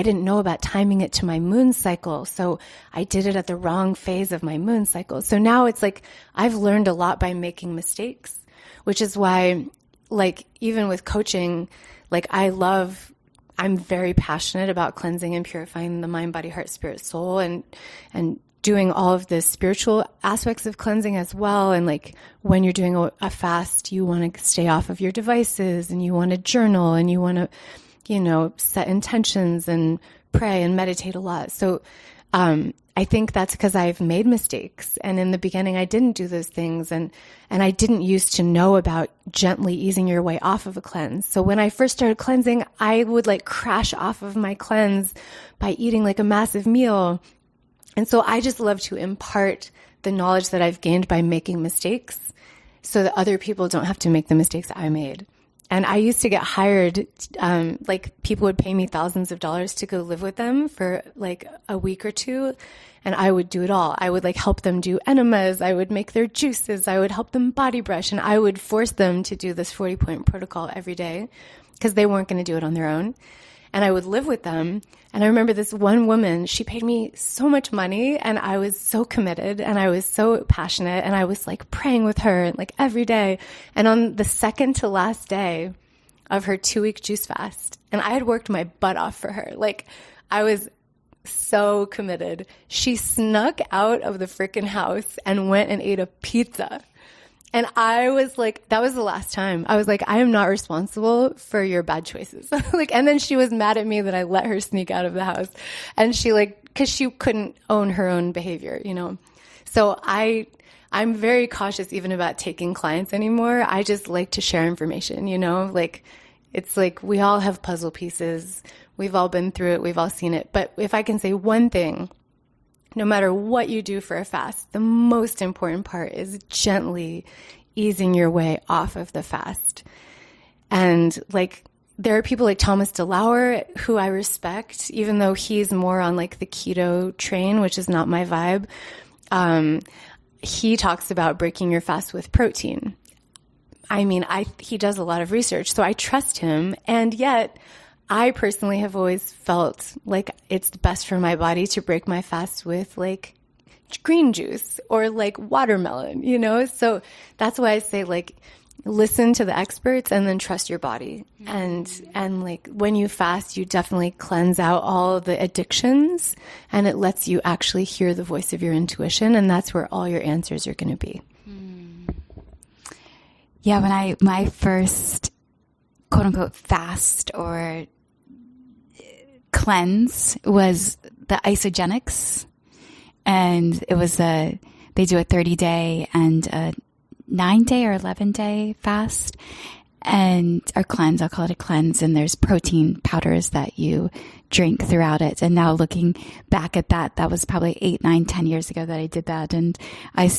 didn't know about timing it to my moon cycle. So I did it at the wrong phase of my moon cycle. So now it's like, I've learned a lot by making mistakes, which is why like, even with coaching, like I'm very passionate about cleansing and purifying the mind, body, heart, spirit, soul, and doing all of the spiritual aspects of cleansing as well. And like when you're doing a fast, you want to stay off of your devices, and you want to journal, and you want to, set intentions and pray and meditate a lot. So I think that's because I've made mistakes. And in the beginning, I didn't do those things. And I didn't used to know about gently easing your way off of a cleanse. So when I first started cleansing, I would like crash off of my cleanse by eating like a massive meal. And so I just love to impart the knowledge that I've gained by making mistakes so that other people don't have to make the mistakes I made. And I used to get hired, like people would pay me thousands of dollars to go live with them for like a week or two. And I would do it all. I would like help them do enemas. I would make their juices. I would help them body brush. And I would force them to do this 40-point protocol every day because they weren't going to do it on their own. And I would live with them. And I remember this one woman, she paid me so much money, and I was so committed, and I was so passionate, and I was like praying with her like every day. And on the second to last day of her 2-week juice fast, and I had worked my butt off for her, like I was so committed, she snuck out of the freaking house and went and ate a pizza. And I was like, that was the last time. I was like, I am not responsible for your bad choices. Like, and then she was mad at me that I let her sneak out of the house. And she like, cause she couldn't own her own behavior, So I'm very cautious even about taking clients anymore. I just like to share information, like it's like we all have puzzle pieces. We've all been through it. We've all seen it. But if I can say one thing, no matter what you do for a fast, the most important part is gently easing your way off of the fast. And like, there are people like Thomas DeLauer who I respect, even though he's more on like the keto train, which is not my vibe. He talks about breaking your fast with protein. I mean, he does a lot of research, so I trust him. And yet I personally have always felt like it's best for my body to break my fast with like green juice or like watermelon, So that's why I say like listen to the experts and then trust your body. Mm-hmm. And like when you fast, you definitely cleanse out all the addictions, and it lets you actually hear the voice of your intuition, and that's where all your answers are going to be. Yeah, when my first quote unquote fast or cleanse was the isogenics, and it was they do a 30-day and a 9-day or 11-day fast, or cleanse. I'll call it a cleanse. And there's protein powders that you drink throughout it. And now looking back at that was probably 8, 9, 10 years ago that I did that. And I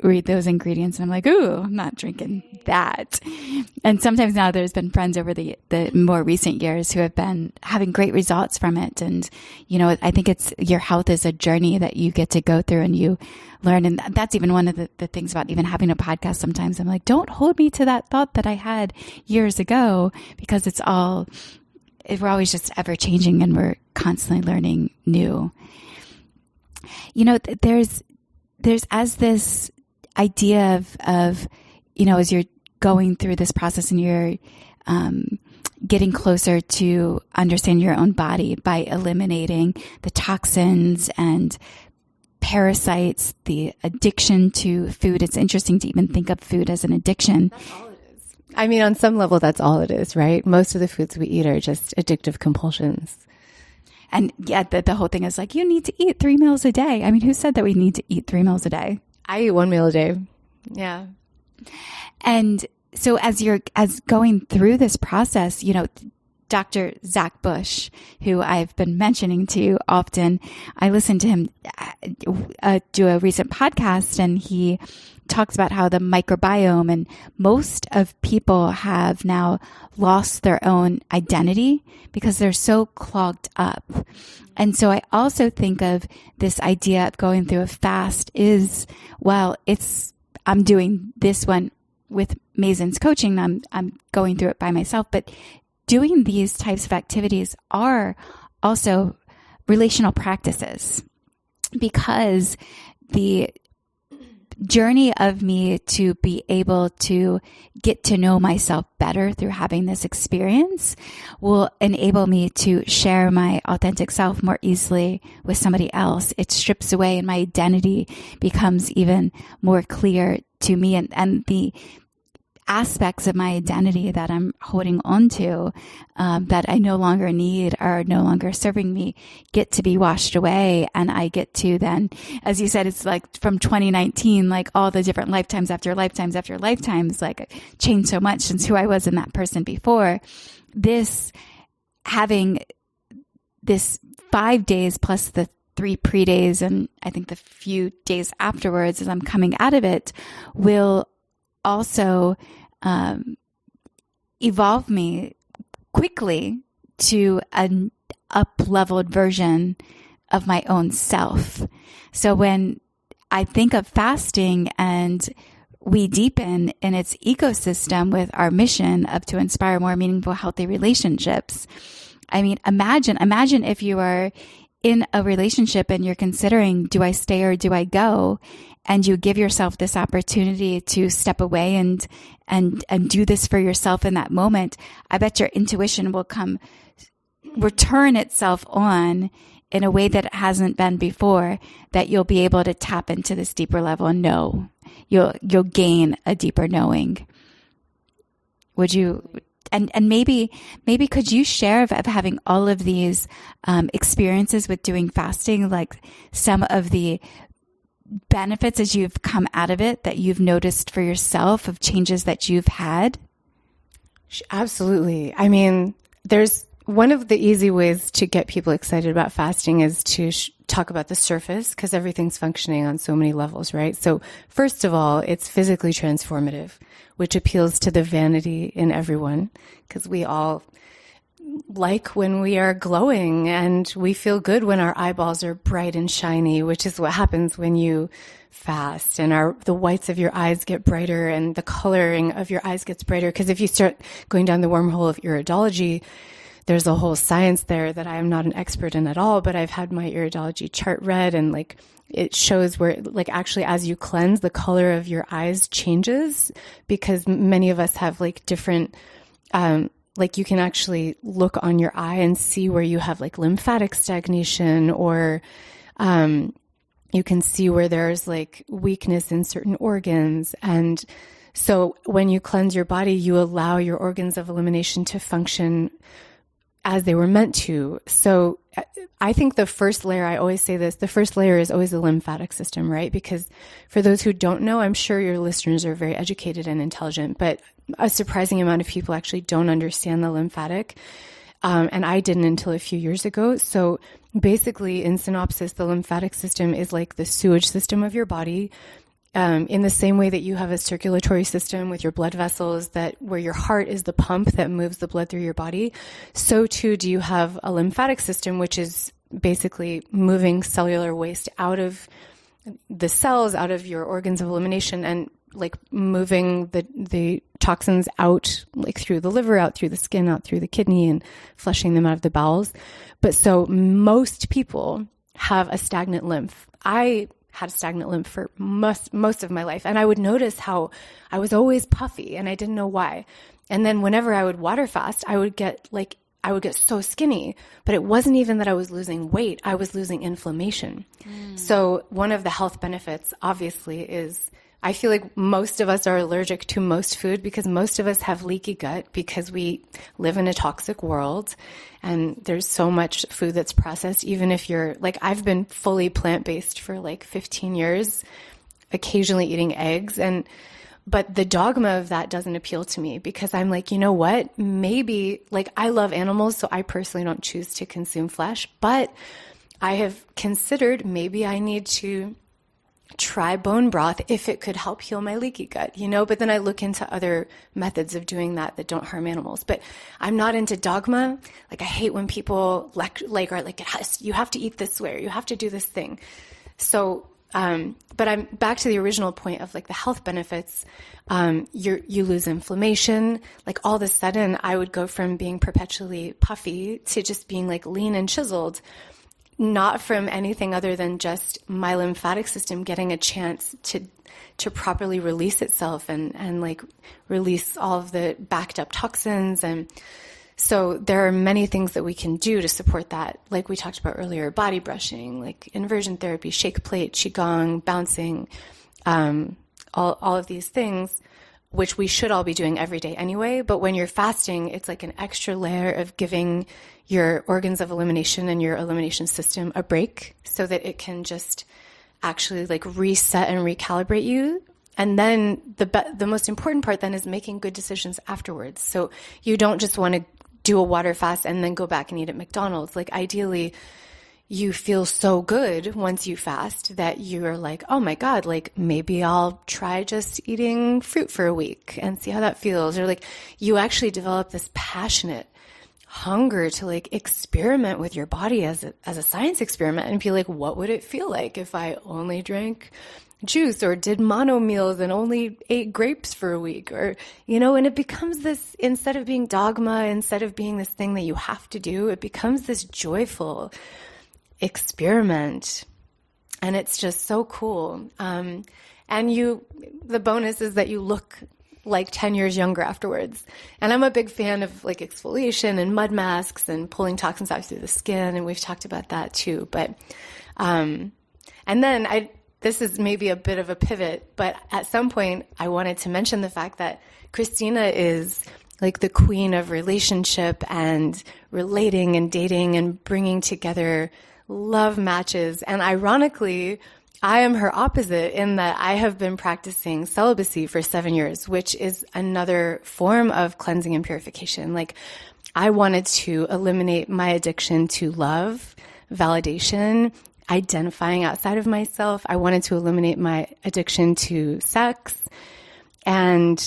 read those ingredients and I'm like, ooh, I'm not drinking that. And sometimes now there's been friends over the more recent years who have been having great results from it. And, I think your health is a journey that you get to go through and you learn. And that's even one of the things about even having a podcast. Sometimes I'm like, don't hold me to that thought that I had years ago, because we're always just ever changing and we're constantly learning new. There's as this idea of, as you're going through this process and you're getting closer to understand your own body by eliminating the toxins and parasites, the addiction to food. It's interesting to even think of food as an addiction. That's all it is. I mean, on some level, that's all it is, right? Most of the foods we eat are just addictive compulsions. And yet the whole thing is like, you need to eat 3 meals a day. I mean, who said that we need to eat 3 meals a day? I eat 1 meal a day. Yeah. And so as going through this process, you know, Dr. Zach Bush, who I've been mentioning to you often, I listened to him do a recent podcast, and he talks about how the microbiome, and most of people have now lost their own identity because they're so clogged up. And so I also think of this idea of going through a fast is, well, I'm doing this one with Maesyn's coaching. I'm going through it by myself, but doing these types of activities are also relational practices, because the journey of me to be able to get to know myself better through having this experience will enable me to share my authentic self more easily with somebody else. It strips away, and my identity becomes even more clear to me, and the aspects of my identity that I'm holding on to, that I no longer need, are no longer serving me, get to be washed away. And I get to then, as you said, it's like from 2019, like all the different lifetimes after lifetimes after lifetimes, like changed so much since who I was in that person before. Having this 5 days plus the 3 pre-days, and I think the few days afterwards as I'm coming out of it, will also evolve me quickly to an up-leveled version of my own self. So when I think of fasting and we deepen in its ecosystem with our mission of to inspire more meaningful, healthy relationships, I mean, imagine if you are in a relationship and you're considering, do I stay or do I go? And you give yourself this opportunity to step away and do this for yourself in that moment. I bet your intuition will return itself on in a way that it hasn't been before, that you'll be able to tap into this deeper level and know. You'll gain a deeper knowing. Would you? And maybe could you share of having all of these experiences with doing fasting, like some of the benefits as you've come out of it that you've noticed for yourself, of changes that you've had? Absolutely. I mean, there's one of the easy ways to get people excited about fasting is to talk about the surface, because everything's functioning on so many levels, right? So first of all, it's physically transformative, which appeals to the vanity in everyone, because we all like when we are glowing, and we feel good when our eyeballs are bright and shiny, which is what happens when you fast, and the whites of your eyes get brighter and the coloring of your eyes gets brighter. Because if you start going down the wormhole of iridology, there's a whole science there that I am not an expert in at all, but I've had my iridology chart read, and like it shows where, like, actually as you cleanse, the color of your eyes changes, because many of us have like different, like you can actually look on your eye and see where you have like lymphatic stagnation, or you can see where there's like weakness in certain organs. And so when you cleanse your body, you allow your organs of elimination to function as they were meant to. So I think the first layer, I always say this, the first layer is always the lymphatic system, right? Because for those who don't know, I'm sure your listeners are very educated and intelligent, but a surprising amount of people actually don't understand the lymphatic. And I didn't until a few years ago. So basically, in synopsis, the lymphatic system is like the sewage system of your body. In the same way that you have a circulatory system with your blood vessels, that where your heart is the pump that moves the blood through your body, so too do you have a lymphatic system, which is basically moving cellular waste out of the cells, out of your organs of elimination, and like moving the toxins out, like through the liver, out through the skin, out through the kidney, and flushing them out of the bowels. But so most people have a stagnant lymph. I had stagnant lymph for most of my life. And I would notice how I was always puffy and I didn't know why. And then whenever I would water fast, I would get so skinny, but it wasn't even that I was losing weight. I was losing inflammation. So one of the health benefits, obviously, is I feel like most of us are allergic to most food because most of us have leaky gut because we live in a toxic world and there's so much food that's processed. Even if you're like, I've been fully plant-based for like 15 years, occasionally eating eggs. But the dogma of that doesn't appeal to me because I'm like, you know what? Maybe like I love animals, so I personally don't choose to consume flesh, but I have considered maybe I need to try bone broth if it could help heal my leaky gut, you know, but then I look into other methods of doing that don't harm animals. But I'm not into dogma. Like I hate when people are like, you have to eat this way or you have to do this thing. So, but I'm back to the original point of like the health benefits. You lose inflammation. Like all of a sudden I would go from being perpetually puffy to just being like lean and chiseled. Not from anything other than just my lymphatic system getting a chance to properly release itself and like release all of the backed up toxins. And so there are many things that we can do to support that. Like we talked about earlier, body brushing, like inversion therapy, shake plate, qigong, bouncing, all of these things, which we should all be doing every day anyway. But when you're fasting, it's like an extra layer of giving your organs of elimination and your elimination system a break so that it can just actually like reset and recalibrate you. And then the most important part then is making good decisions afterwards. So you don't just want to do a water fast and then go back and eat at McDonald's. Like ideally, you feel so good once you fast that you're like, oh my God, like maybe I'll try just eating fruit for a week and see how that feels. Or like you actually develop this passionate hunger to like experiment with your body as a science experiment and be like, what would it feel like if I only drank juice or did mono meals and only ate grapes for a week? Or, you know, and it becomes this, instead of being dogma, instead of being this thing that you have to do, it becomes this joyful experiment. And it's just so cool. And the bonus is that you look like 10 years younger afterwards. And I'm a big fan of like exfoliation and mud masks and pulling toxins out through the skin. And we've talked about that too. But, and then this is maybe a bit of a pivot, but at some point I wanted to mention the fact that Christina is like the queen of relationship and relating and dating and bringing together love matches. And ironically, I am her opposite in that I have been practicing celibacy for 7 years, which is another form of cleansing and purification. Like I wanted to eliminate my addiction to love, validation, identifying outside of myself. I wanted to eliminate my addiction to sex and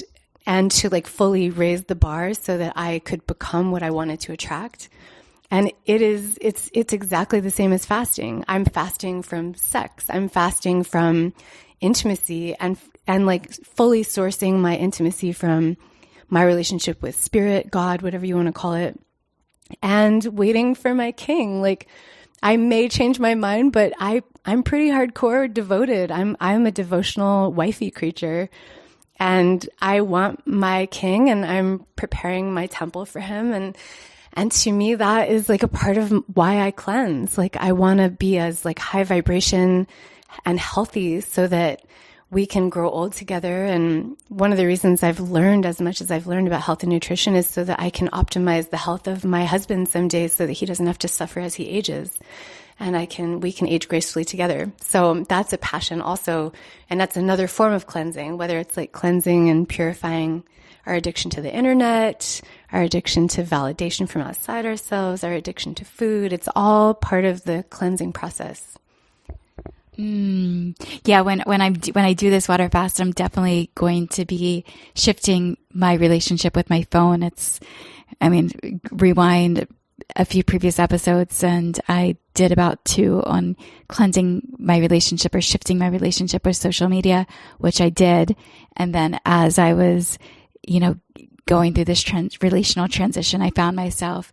to like fully raise the bar so that I could become what I wanted to attract. And it's exactly the same as fasting. I'm fasting from sex. I'm fasting from intimacy and like fully sourcing my intimacy from my relationship with spirit, God, whatever you want to call it, and waiting for my king. Like I may change my mind, but I'm pretty hardcore devoted. I'm a devotional wifey creature. And I want my king and I'm preparing my temple for him. And to me, that is like a part of why I cleanse. Like I want to be as like high vibration and healthy so that we can grow old together. And one of the reasons I've learned as much as I've learned about health and nutrition is so that I can optimize the health of my husband someday so that he doesn't have to suffer as he ages. And we can age gracefully together. So that's a passion also. And that's another form of cleansing, whether it's like cleansing and purifying our addiction to the internet, our addiction to validation from outside ourselves, our addiction to food. It's all part of the cleansing process. Yeah, when I do this water fast, I'm definitely going to be shifting my relationship with my phone. Rewind a few previous episodes and I did about 2 on cleansing my relationship or shifting my relationship with social media, which I did. And then as I was, going through this relational transition, I found myself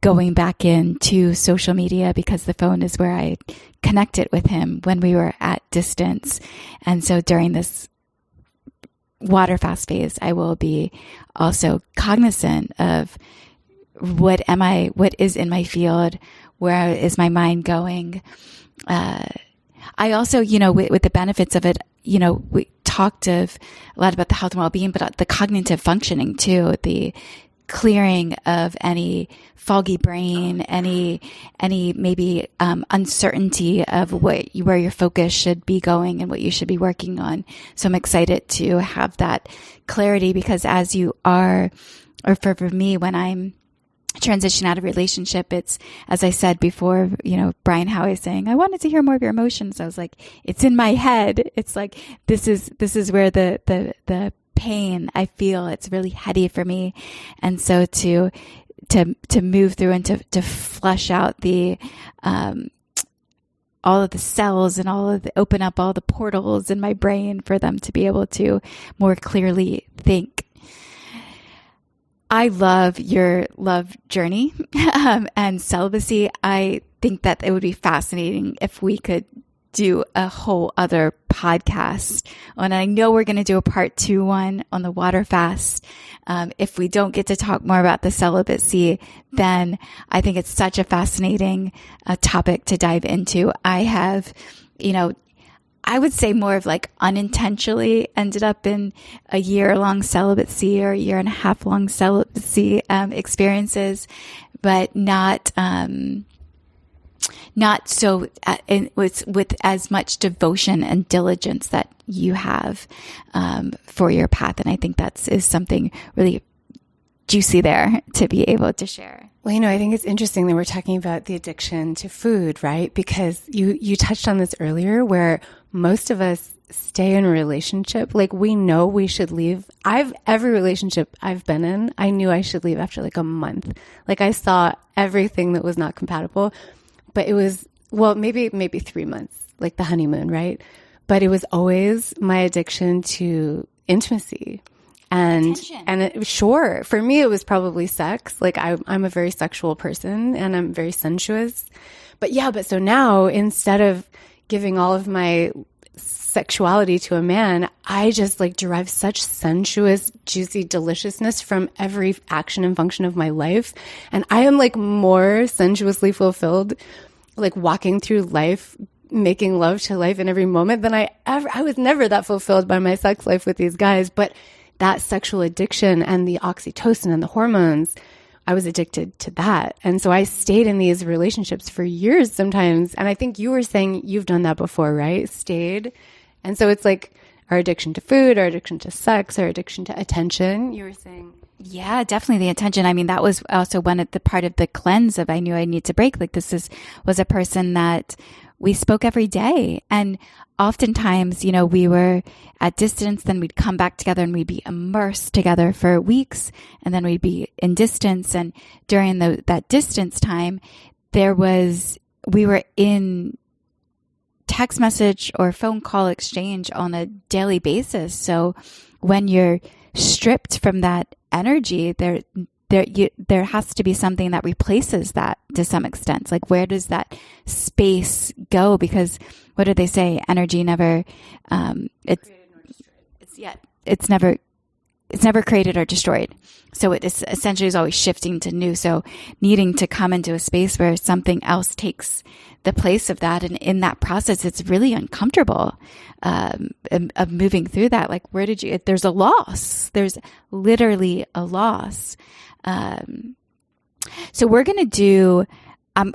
going back into social media because the phone is where I connected with him when we were at distance. And so during this water fast phase, I will be also cognizant of what is in my field, where is my mind going. I also, with the benefits of it, talked a lot about the health and well-being, but the cognitive functioning too, the clearing of any foggy brain, any maybe uncertainty of where your focus should be going and what you should be working on. So I'm excited to have that clarity, because as you are, or for me, when I'm transition out of relationship, it's, as I said before, Brian Howie saying, I wanted to hear more of your emotions. I was like, it's in my head. It's like, this is where the pain I feel, it's really heady for me. And so to move through and to flush out the, all of the cells and open up all the portals in my brain for them to be able to more clearly think. I love your love journey and celibacy. I think that it would be fascinating if we could do a whole other podcast. And I know we're going to do a part 2 one on the water fast. If we don't get to talk more about the celibacy, then I think it's such a fascinating topic to dive into. I have, I would say more of like unintentionally ended up in a year-long celibacy or a year and a half long celibacy experiences, but not so with as much devotion and diligence that you have for your path. And I think is something really juicy there to be able to share. Well, I think it's interesting that we're talking about the addiction to food, right? Because you touched on this earlier, where most of us stay in a relationship. Like, we know we should leave. Every relationship I've been in, I knew I should leave after like a month. Like, I saw everything that was not compatible, but it was, well, maybe 3 months, like the honeymoon, right? But it was always my addiction to intimacy. And sure, for me, it was probably sex. Like, I'm a very sexual person and I'm very sensuous. But so now, instead of giving all of my sexuality to a man, I just like derive such sensuous, juicy deliciousness from every action and function of my life. And I am like more sensuously fulfilled, like walking through life, making love to life in every moment than I was never that fulfilled by my sex life with these guys. But that sexual addiction and the oxytocin and the hormones, I was addicted to that. And so I stayed in these relationships for years sometimes. And I think you were saying you've done that before, right? Stayed. And so it's like our addiction to food, our addiction to sex, our addiction to attention. You were saying. Yeah, definitely the attention. I mean, that was also part of the cleanse of I knew I need to break. Like, was a person that we spoke every day. And oftentimes, we were at distance, then we'd come back together and we'd be immersed together for weeks, and then we'd be in distance. And during that distance time, we were in text message or phone call exchange on a daily basis. So when you're stripped from that energy, there has to be something that replaces that to some extent. Like, where does that space go? Because what do they say? Energy never, it's never created or destroyed. So it is essentially is always shifting to new. So needing to come into a space where something else takes the place of that. And in that process, it's really uncomfortable, of moving through that. Like, there's a loss. There's literally a loss. So we're going to do, I'm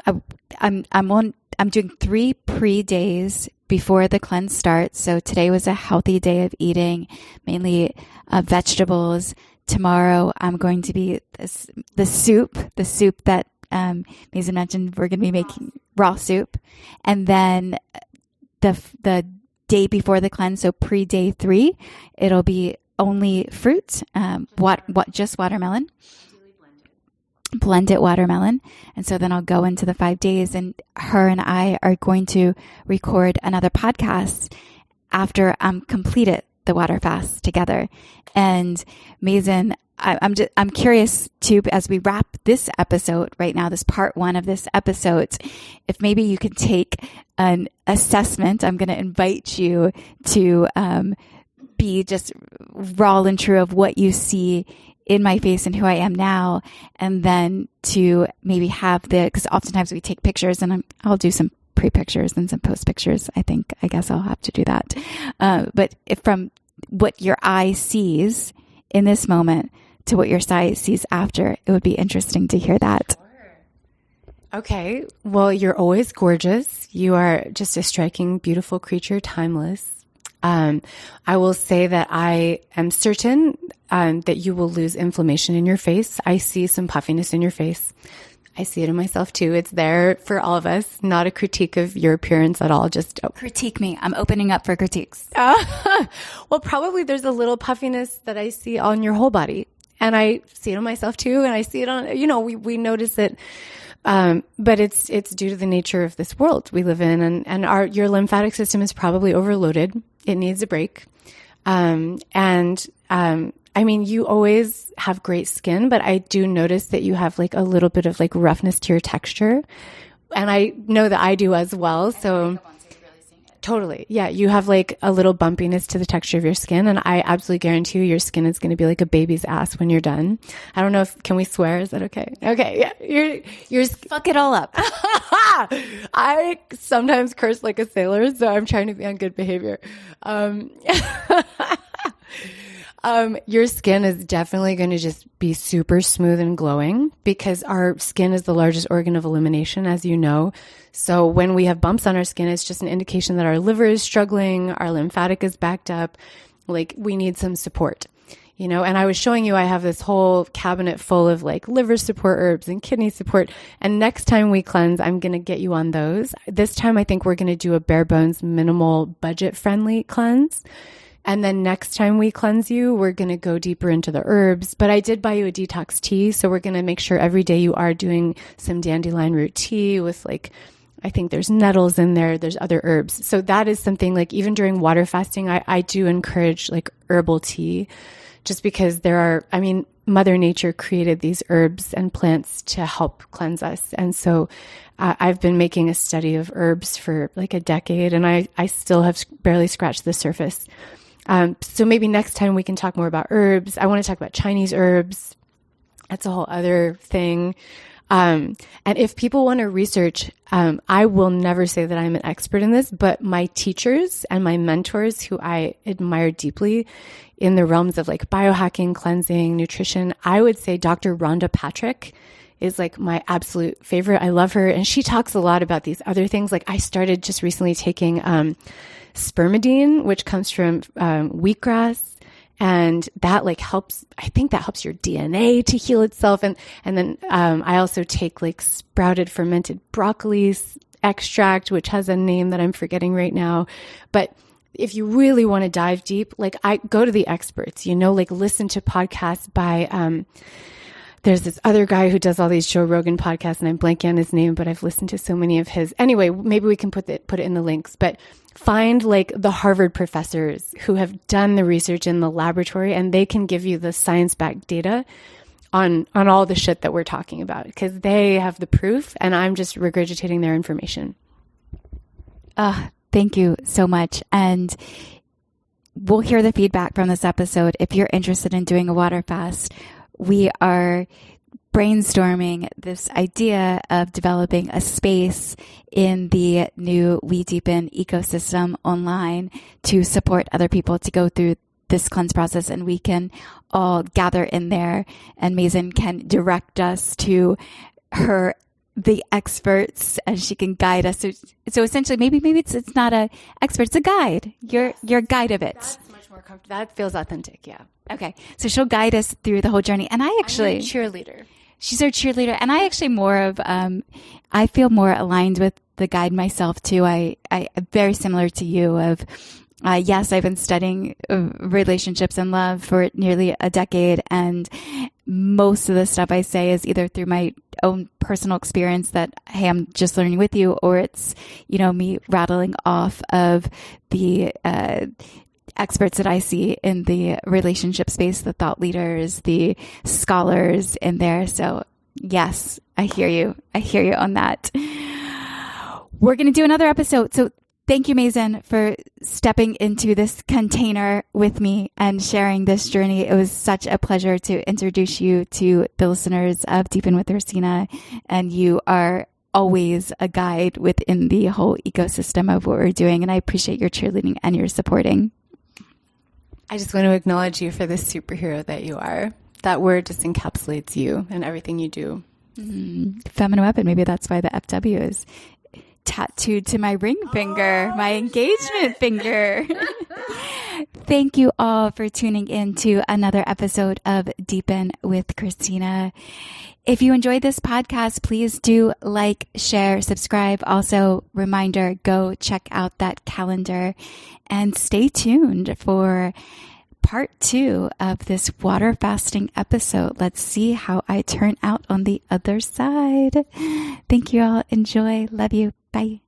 doing 3 pre-days before the cleanse starts. So today was a healthy day of eating, mainly vegetables. Tomorrow I'm going to be the soup that Maesyn mentioned. We're going to be making raw soup. And then the day before the cleanse, so pre-day 3, it'll be only fruit, just watermelon. Blended watermelon. And so then I'll go into the 5 days, and her and I are going to record another podcast after I'm completed the water fast together. And Maesyn, I'm curious too, as we wrap this episode right now, this part 1 of this episode, if maybe you could take an assessment. I'm going to invite you to be just raw and true of what you see in my face and who I am now, and then to maybe have because oftentimes we take pictures, and I'll do some pre-pictures and some post-pictures. I guess I'll have to do that. But from what your eye sees in this moment to what your eye sees after. It would be interesting to hear that. Okay. Well, you're always gorgeous. You are just a striking, beautiful creature, timeless. I will say that I am certain that you will lose inflammation in your face. I see some puffiness in your face. I see it in myself too. It's there for all of us. Not a critique of your appearance at all. Just critique me. I'm opening up for critiques. Well, probably there's a little puffiness that I see on your whole body, and I see it on myself too. And I see it on, we notice it. But it's due to the nature of this world we live in, and your lymphatic system is probably overloaded. It needs a break. I mean, you always have great skin, but I do notice that you have like a little bit of like roughness to your texture. And I know that I do as well. So totally. Yeah. You have like a little bumpiness to the texture of your skin. And I absolutely guarantee you your skin is going to be like a baby's ass when you're done. I don't know can we swear? Is that okay? Okay. Yeah. You're fuck it all up. I sometimes curse like a sailor, so I'm trying to be on good behavior. Your skin is definitely going to just be super smooth and glowing because our skin is the largest organ of elimination, as you know. So when we have bumps on our skin, it's just an indication that our liver is struggling, our lymphatic is backed up, like we need some support, and I was showing you, I have this whole cabinet full of like liver support herbs and kidney support. And next time we cleanse, I'm going to get you on those. This time, I think we're going to do a bare bones, minimal, budget friendly cleanse. And then next time we cleanse you, we're going to go deeper into the herbs. But I did buy you a detox tea. So we're going to make sure every day you are doing some dandelion root tea with like, I think there's nettles in there. There's other herbs. So that is something like even during water fasting, I do encourage like herbal tea just because Mother Nature created these herbs and plants to help cleanse us. And so I've been making a study of herbs for like a decade and I still have barely scratched the surface. So maybe next time we can talk more about herbs. I want to talk about Chinese herbs. That's a whole other thing. And if people want to research, I will never say that I'm an expert in this, but my teachers and my mentors who I admire deeply in the realms of like biohacking, cleansing, nutrition, I would say Dr. Rhonda Patrick is like my absolute favorite. I love her. And she talks a lot about these other things. Like I started just recently taking, spermidine, which comes from, wheatgrass. And that like helps, I think that helps your DNA to heal itself. And then, I also take like sprouted fermented broccoli extract, which has a name that I'm forgetting right now. But if you really want to dive deep, like I go to the experts, like listen to podcasts by, there's this other guy who does all these Joe Rogan podcasts and I'm blanking on his name, but I've listened to so many of his. Anyway, maybe we can put it in the links, but find like the Harvard professors who have done the research in the laboratory and they can give you the science-backed data on all the shit that we're talking about because they have the proof and I'm just regurgitating their information. Thank you so much. And we'll hear the feedback from this episode. If you're interested in doing a water fast, we are brainstorming this idea of developing a space in the new We Deepen ecosystem online to support other people to go through this cleanse process, and we can all gather in there and Maesyn can direct us to the experts and she can guide us. So essentially maybe it's not a expert, it's a guide. You're a guide of it. That's much more comfortable. That feels authentic. Yeah. Okay. So she'll guide us through the whole journey. And I'm a cheerleader. She's our cheerleader. And I actually I feel more aligned with the guide myself too. I very similar to you of, yes, I've been studying relationships and love for nearly a decade. And most of the stuff I say is either through my own personal experience that, hey, I'm just learning with you, or it's, me rattling off of the, experts that I see in the relationship space, the thought leaders, the scholars in there. So yes, I hear you. I hear you on that. We're going to do another episode. So thank you, Maesyn, for stepping into this container with me and sharing this journey. It was such a pleasure to introduce you to the listeners of Deepen with Christina. And you are always a guide within the whole ecosystem of what we're doing. And I appreciate your cheerleading and your supporting. I just want to acknowledge you for the superhero that you are. That word just encapsulates you and everything you do. Feminine weapon. Maybe that's why the FW is tattooed to my ring finger, my engagement finger. Thank you all for tuning in to another episode of Deepen with Christina. If you enjoyed this podcast, please do like, share, subscribe. Also, reminder, go check out that calendar and stay tuned for part 2 of this water fasting episode. Let's see how I turn out on the other side. Thank you all. Enjoy. Love you. Bye.